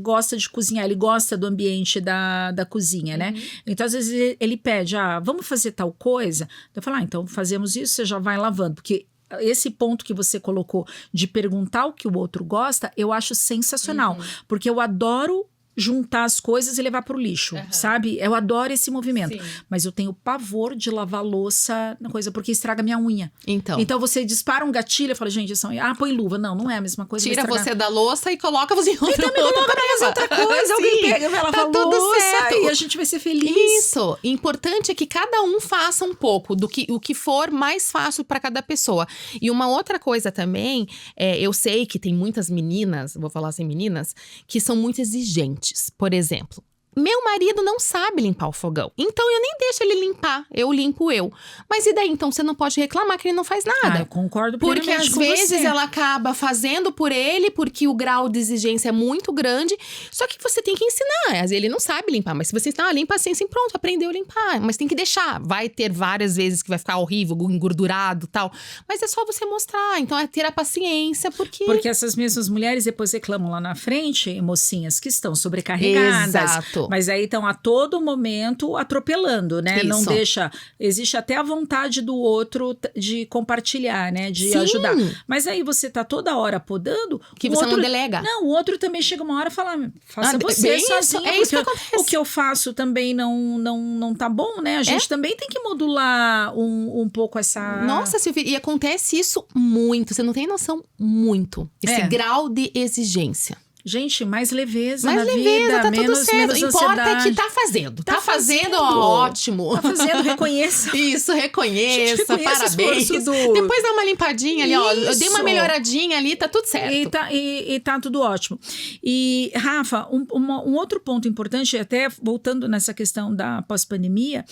gosta de cozinhar, ele gosta do ambiente da cozinha, né? Então, às vezes, ele pede, vamos fazer tal coisa? Eu falo, então fazemos isso, você já vai lavando, porque esse ponto que você colocou de perguntar o que o outro gosta, eu acho sensacional. Porque eu adoro juntar as coisas e levar pro lixo, sabe? Eu adoro esse movimento. Sim. Mas eu tenho pavor de lavar louça na coisa, porque estraga minha unha. Então você dispara um gatilho e fala, gente, põe luva. Não é a mesma coisa. Tira você da louça e coloca você em outra coisa. Alguém pega, vai lavar tudo louça certo. e a gente vai ser feliz. Isso. Importante é que cada um faça um pouco o que for mais fácil para cada pessoa. E uma outra coisa também, eu sei que tem muitas meninas, vou falar assim, meninas, que são muito exigentes. Por exemplo, meu marido não sabe limpar o fogão, então eu nem deixo ele limpar, eu limpo eu. Mas e daí? Então você não pode reclamar que ele não faz nada. Eu concordo porque plenamente às com vezes você. ela acaba fazendo por ele, porque o grau de exigência é muito grande. Só que você tem que ensinar. Às vezes ele não sabe limpar, mas se você ensinar, limpa assim, pronto, aprendeu a limpar. Mas tem que deixar. Vai ter várias vezes que vai ficar horrível, engordurado e tal. Mas é só você mostrar. Então é ter a paciência, porque essas mesmas mulheres depois reclamam lá na frente, mocinhas que estão sobrecarregadas. Exato. Mas aí estão a todo momento atropelando, né? Isso. Não deixa... Existe até a vontade do outro de compartilhar, né? De Sim. ajudar. Mas aí você tá toda hora podando... que você não delega. Não, o outro também chega uma hora e fala, faça você bem sozinho. É isso que acontece. O que eu faço também não tá bom, né? A gente também tem que modular um pouco essa... Nossa, Silvia, e acontece isso muito. Você não tem noção, muito. Esse grau de exigência. Gente, mais leveza mais na leveza, vida, tá menos, tudo certo. menos Importa ansiedade. é que tá fazendo. Tá fazendo, ótimo. Tá fazendo, reconheça. Isso, reconheça, Gente, parabéns. Depois dá uma limpadinha ali, ó. Eu dei uma melhoradinha ali, tá tudo certo. E tá tudo ótimo. E, Rafa, um outro ponto importante, até voltando nessa questão da pós-pandemia,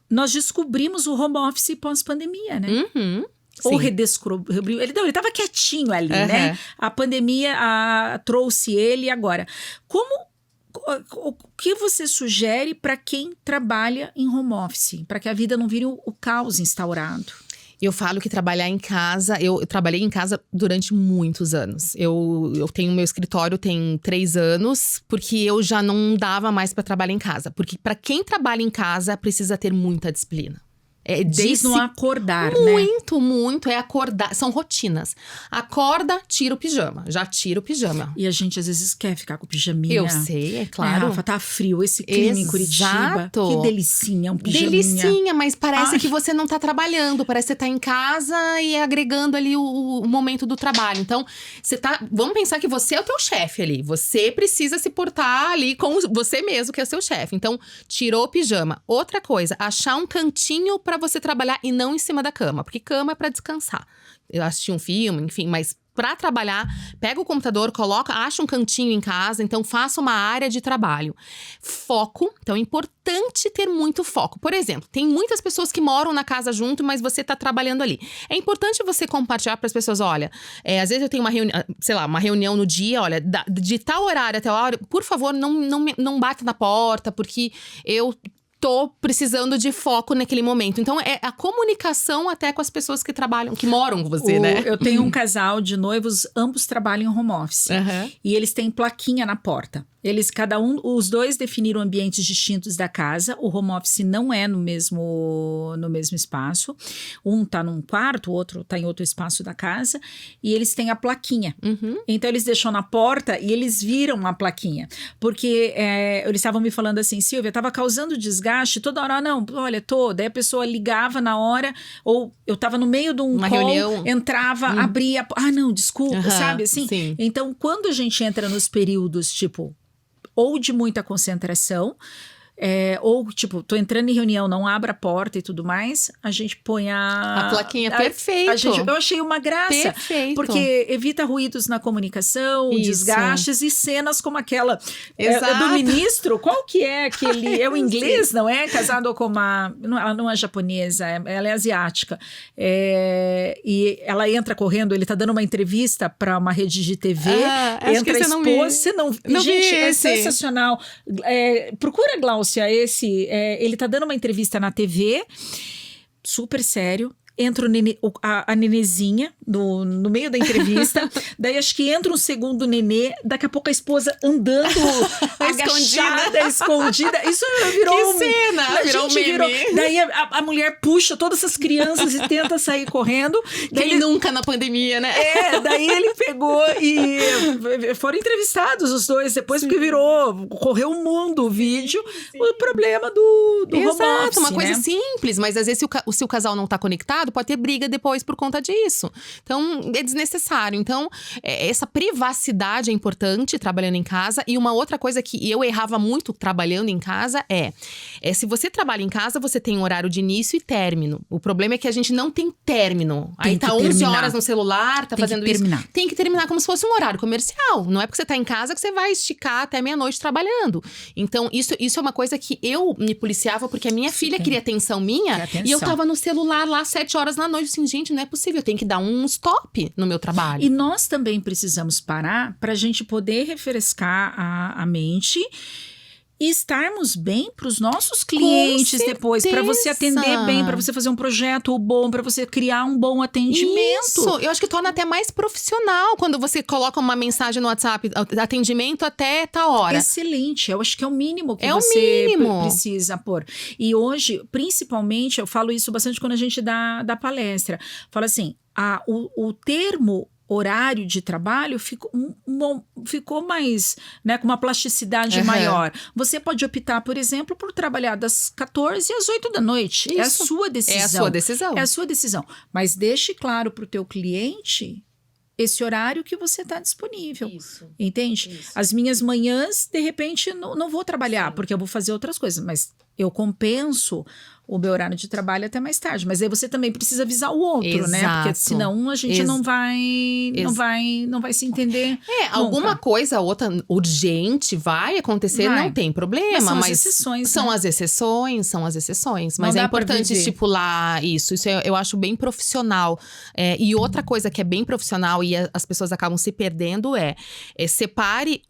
nós descobrimos o home office pós-pandemia, né? Ou redescobriu. Ele estava quietinho ali, né? A pandemia trouxe ele agora. O que você sugere para quem trabalha em home office? Para que a vida não vire o caos instaurado? Eu falo que trabalhar em casa... Eu trabalhei em casa durante muitos anos. Eu tenho meu escritório tem 3 anos, porque eu já não dava mais para trabalhar em casa. Porque para quem trabalha em casa, precisa ter muita disciplina. Diz não acordar, Muito. É acordar. São rotinas. Acorda, tira o pijama. Já tira o pijama. E a gente às vezes quer ficar com o pijaminha. Eu sei, é claro. Rafa, tá frio. Esse clima em Curitiba. Que delicinha, um pijaminha. Delicinha, mas parece que você não tá trabalhando. Parece que você tá em casa e agregando ali o momento do trabalho. Então, você tá... Vamos pensar que você é o teu chefe ali. Você precisa se portar ali com você mesmo, que é o seu chefe. Então, tirou o pijama. Outra coisa, achar um cantinho pra você trabalhar e não em cima da cama, porque cama é pra descansar. Eu assisti um filme, enfim, mas pra trabalhar, pega o computador, acha um cantinho em casa, então faça uma área de trabalho. Foco, então é importante ter muito foco. Por exemplo, tem muitas pessoas que moram na casa junto, mas você tá trabalhando ali. É importante você compartilhar para as pessoas, olha, às vezes eu tenho uma reunião no dia, olha, de tal horário até tal hora, por favor, não bata na porta, porque eu tô precisando de foco naquele momento. Então, é a comunicação até com as pessoas que trabalham, que moram com você, né? Eu tenho um casal de noivos, ambos trabalham em home office. E eles têm plaquinha na porta. Os dois definiram ambientes distintos da casa. O home office não é no mesmo espaço. Um tá num quarto, o outro tá em outro espaço da casa. E eles têm a plaquinha. Então, eles deixam na porta e eles viram a plaquinha. Porque eles estavam me falando assim, Silvia, tava causando desgaste toda hora. Não, olha, Daí a pessoa ligava na hora, ou eu tava no meio de uma call, reunião. Entrava, abria. Não, desculpa, sabe assim? Sim. Então, quando a gente entra nos períodos, tipo, ou de muita concentração, ou tipo, tô entrando em reunião, não abra a porta e tudo mais, a gente põe a plaquinha. Perfeito. Eu achei uma graça. Perfeito. Porque evita ruídos na comunicação, desgastes e cenas como aquela do ministro. Qual que é aquele? É o inglês, não é? Casado com ela não é japonesa, ela é asiática. e ela entra correndo, ele tá dando uma entrevista para uma rede de TV, acho que entra a esse eu não vi. esposa, você não Não vi gente, é esse. sensacional. Procura, Gláucia, ele tá dando uma entrevista na TV, super sério. Entra a nenezinha no meio da entrevista, daí acho que entra um segundo nenê, daqui a pouco a esposa andando agachada, escondida. Isso virou Que cena! Virou um meme. Daí a mulher puxa todas essas crianças e tenta sair correndo. Daí Quem nunca na pandemia, né? daí ele pegou e foram entrevistados os dois depois, porque correu o mundo o vídeo, o problema do home office, uma coisa né? simples, mas às vezes se o casal não tá conectado, pode ter briga depois por conta disso. Então, é desnecessário. Então, essa privacidade é importante trabalhando em casa. E uma outra coisa que eu errava muito trabalhando em casa é se você trabalha em casa, você tem um horário de início e término. O problema é que a gente não tem término. Aí tá 11 horas no celular, tá fazendo isso. Tem que terminar como se fosse um horário comercial. Não é porque você tá em casa que você vai esticar até meia-noite trabalhando. Então, isso é uma coisa que eu me policiava, porque a minha filha queria atenção minha. E eu tava no celular lá 7 horas da noite, assim, gente, não é possível, eu tenho que dar um stop no meu trabalho. E nós também precisamos parar para a gente poder refrescar a mente e estarmos bem para os nossos clientes depois, para você atender bem, para você fazer um projeto bom, para você criar um bom atendimento. Isso, eu acho que torna até mais profissional quando você coloca uma mensagem no WhatsApp, atendimento até tal hora. Excelente, eu acho que é o mínimo que você precisa pôr. E hoje, principalmente, eu falo isso bastante quando a gente dá palestra, falo assim, o termo horário de trabalho ficou mais, né, com uma plasticidade maior. Você pode optar, por exemplo, por trabalhar das 14 às 8 da noite. Isso. É a sua decisão. É a sua decisão. Mas deixe claro para o teu cliente esse horário que você está disponível. Isso. Entende? Isso. As minhas manhãs, de repente, não vou trabalhar, porque eu vou fazer outras coisas, mas eu compenso o meu horário de trabalho até mais tarde. Mas aí você também precisa avisar o outro, né? Porque senão a gente não vai se entender. Alguma coisa outra urgente vai acontecer, não tem problema. Mas são as exceções. Mas é importante estipular isso. Isso eu acho bem profissional. E outra coisa que é bem profissional e as pessoas acabam se perdendo separe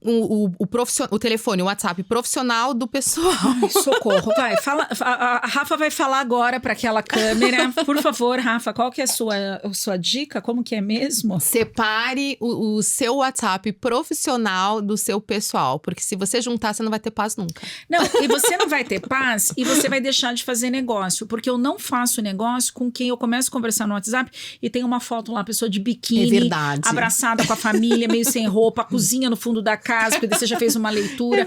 o telefone, o WhatsApp profissional do pessoal. Ai, socorro, vai, fala, a Rafa vai falar agora para aquela câmera. Por favor, Rafa, qual que é a sua dica? Como que é mesmo? Separe o seu WhatsApp profissional do seu pessoal, porque se você juntar, você não vai ter paz nunca. Não, e você não vai ter paz e você vai deixar de fazer negócio, porque eu não faço negócio com quem eu começo a conversar no WhatsApp e tem uma foto lá, pessoa de biquíni, abraçada com a família, meio sem roupa, a cozinha no fundo da casa, porque você já fez uma leitura,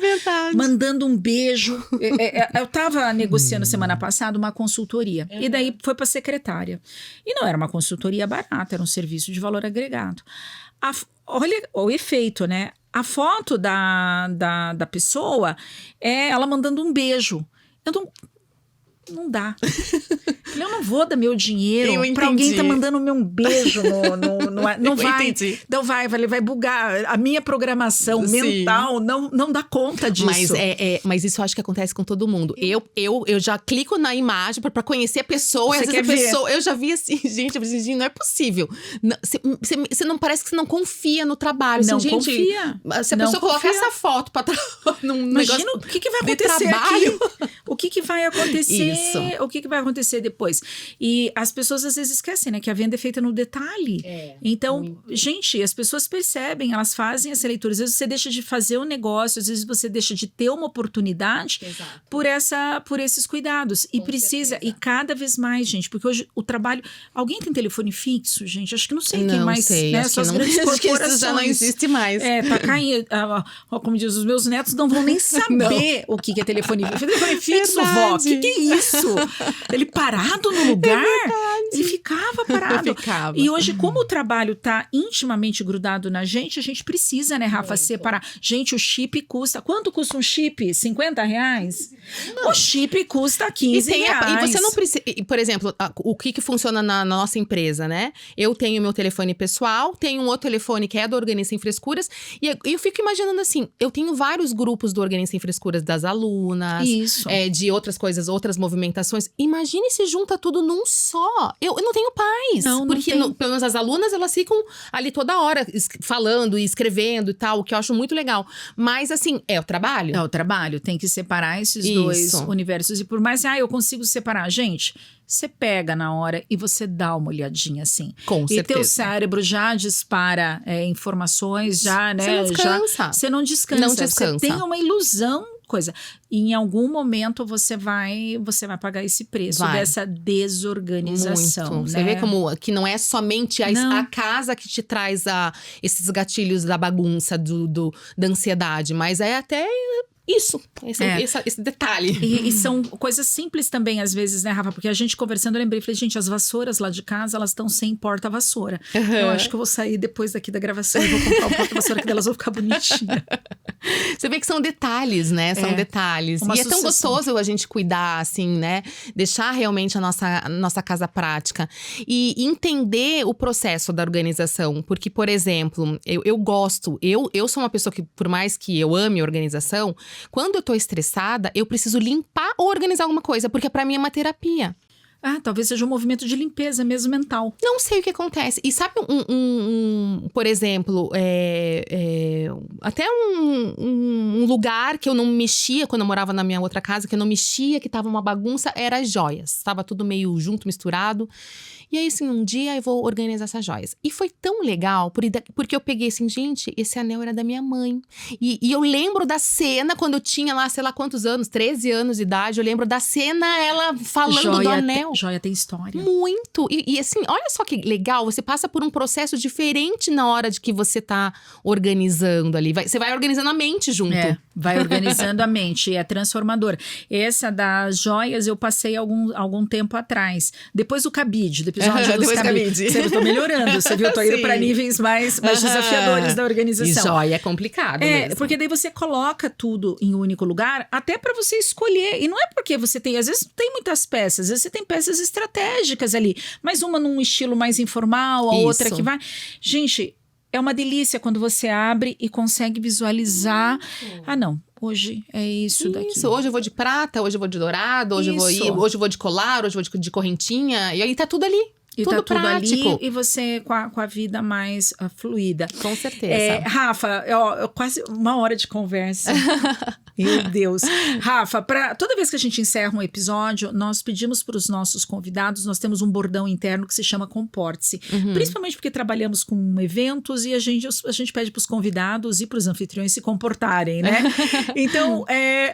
mandando um beijo. Eu tava negociando semana passada uma consultoria, e daí foi pra secretária. E não era uma consultoria barata, era um serviço de valor agregado. Olha o efeito, né? A foto da pessoa é ela mandando um beijo. Não dá. Eu não vou dar meu dinheiro pra alguém tá mandando um beijo não vai. Não vai bugar. A minha programação mental não dá conta disso. Mas isso eu acho que acontece com todo mundo. Eu já clico na imagem pra conhecer a pessoa. Você quer ver? Eu já vi assim, gente, não é possível. Você não parece que você não confia no trabalho. Não assim, confia. Se a pessoa colocar essa foto pra imagina o que vai acontecer aqui. O que vai acontecer? O que vai acontecer depois? E as pessoas às vezes esquecem, né? Que a venda é feita no detalhe. Então, gente, as pessoas percebem, elas fazem essa leitura. Às vezes você deixa de fazer um negócio, às vezes você deixa de ter uma oportunidade por esses cuidados. E precisa, e cada vez mais, gente, porque hoje o trabalho... Alguém tem telefone fixo, gente? Acho que não sei quem mais, né? Só as grandes corporações. Isso já não existe mais. Tá caindo. Como diz, os meus netos não vão nem saber o que é telefone fixo. Telefone fixo, vó, o que é isso? Ele parado no lugar, ele ficava parado. E hoje, como o trabalho tá intimamente grudado na gente, a gente precisa, né, Rafa, separar. Gente, o chip custa... Quanto custa um chip? R$50? O chip custa R$15. E você não precisa... Por exemplo, o que funciona na nossa empresa, né? Eu tenho meu telefone pessoal, tenho um outro telefone que é do Organiza Sem Frescuras, e eu fico imaginando assim, eu tenho vários grupos do Organiza Sem Frescuras das alunas, de outras coisas, outras movimentações. Imagine se junta tudo num só. Eu não tenho paz. mais. Não porque, tem. pelo menos as alunas, elas ficam ali toda hora falando e escrevendo e tal, o que eu acho muito legal. Mas, assim, é o trabalho. É o trabalho, tem que separar esses Isso. dois universos. E por mais eu consigo separar. Gente, você pega na hora e você dá uma olhadinha assim. Com certeza. E teu cérebro já dispara informações, já, né? Você não descansa. Você não descansa. Não descansa. Você tem uma ilusão, coisa. E em algum momento você vai pagar esse preço dessa desorganização. Muito. Né? Você vê como que não é somente a casa que te traz esses gatilhos da bagunça, da ansiedade, mas é até isso, esse detalhe. E são coisas simples também, às vezes, né, Rafa? Porque a gente conversando, eu lembrei, falei, gente, as vassouras lá de casa, elas estão sem porta-vassoura. Uhum. Eu acho que eu vou sair depois daqui da gravação e vou comprar um porta-vassoura que delas vão ficar bonitinhas. Você vê que são detalhes, né? São detalhes. E é tão gostoso a gente cuidar, assim, né? Deixar realmente a nossa casa prática. E entender o processo da organização. Porque, por exemplo, eu sou uma pessoa que, por mais que eu ame organização, quando eu tô estressada, eu preciso limpar ou organizar alguma coisa. Porque pra mim é uma terapia. Talvez seja um movimento de limpeza mesmo mental. Não sei o que acontece. E sabe por exemplo, até um lugar que eu não mexia quando eu morava na minha outra casa, que eu não mexia, que tava uma bagunça, era as joias. Tava tudo meio junto, misturado. E aí, assim, um dia eu vou organizar essas joias. E foi tão legal, porque eu peguei assim, gente, esse anel era da minha mãe. E eu lembro da cena, quando eu tinha lá, sei lá quantos anos, 13 anos de idade, eu lembro da cena, ela falando do anel. Joia tem história. Muito. E assim, olha só que legal, você passa por um processo diferente na hora de que você tá organizando ali. Você vai organizando a mente junto. Vai organizando a mente, é transformador. Essa das joias eu passei algum tempo atrás. Depois do cabide, do episódio dos cabide. Eu tô melhorando, você viu? Eu tô indo pra níveis mais desafiadores da organização. E joia é complicado mesmo. Porque daí você coloca tudo em um único lugar, até pra você escolher. E não é porque você tem, às vezes não tem muitas peças, às vezes você tem peças estratégicas ali, mas uma num estilo mais informal, a outra que vai. Gente, é uma delícia quando você abre e consegue visualizar. Não, hoje é isso daqui. Hoje eu vou de prata, hoje eu vou de dourado, hoje eu vou de colar, hoje eu vou de correntinha. E aí tá tudo ali. E tudo tá tudo prático. ali e você com a vida mais fluida. Com certeza. Rafa, quase uma hora de conversa. Meu Deus. Rafa, toda vez que a gente encerra um episódio, nós pedimos para os nossos convidados, nós temos um bordão interno que se chama Comporte-se. Principalmente porque trabalhamos com eventos e a gente pede para os convidados e para os anfitriões se comportarem, né? Então,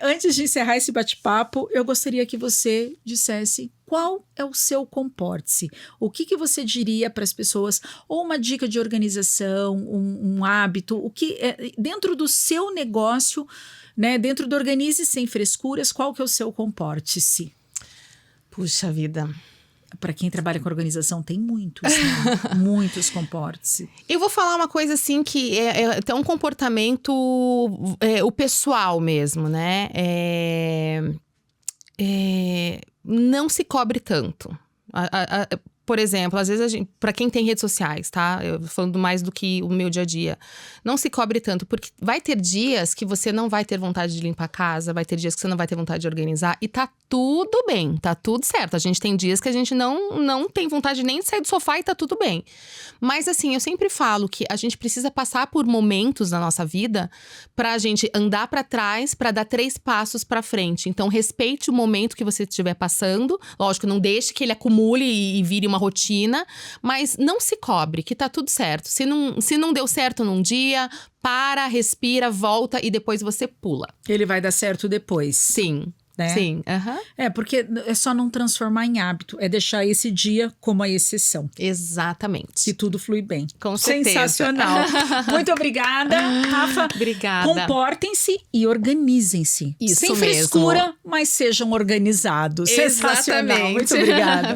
antes de encerrar esse bate-papo, eu gostaria que você dissesse qual é o seu Comporte-se. O que você diria para as pessoas? Ou uma dica de organização, um hábito, o que dentro do seu negócio, né, dentro do Organize Sem Frescuras, qual que é o seu Comporte-se? Puxa vida. Para quem trabalha com organização, tem muitos, né? Muitos Comporte-se. Eu vou falar uma coisa assim que é um comportamento o pessoal mesmo, né? Não se cobre tanto. Por exemplo, às vezes para quem tem redes sociais, tá? Eu falando mais do que o meu dia a dia. Não se cobre tanto, porque vai ter dias que você não vai ter vontade de limpar a casa, vai ter dias que você não vai ter vontade de organizar, e tá tudo bem, tá tudo certo. A gente tem dias que a gente não tem vontade nem de sair do sofá e tá tudo bem. Mas assim, eu sempre falo que a gente precisa passar por momentos na nossa vida pra gente andar pra trás, pra dar 3 passos pra frente. Então, respeite o momento que você estiver passando. Lógico, não deixe que ele acumule e vire uma rotina, mas não se cobre, que tá tudo certo. Se não deu certo num dia, para, respira, volta e depois você pula. Ele vai dar certo depois. Sim. Né? Sim, porque é só não transformar em hábito, é deixar esse dia como a exceção. Exatamente. E tudo flui bem. Com certeza. Sensacional. Muito obrigada, Rafa. Obrigada. Comportem-se e organizem-se. Isso Sem mesmo. frescura, mas sejam organizados. Exatamente. Sensacional. Muito obrigada.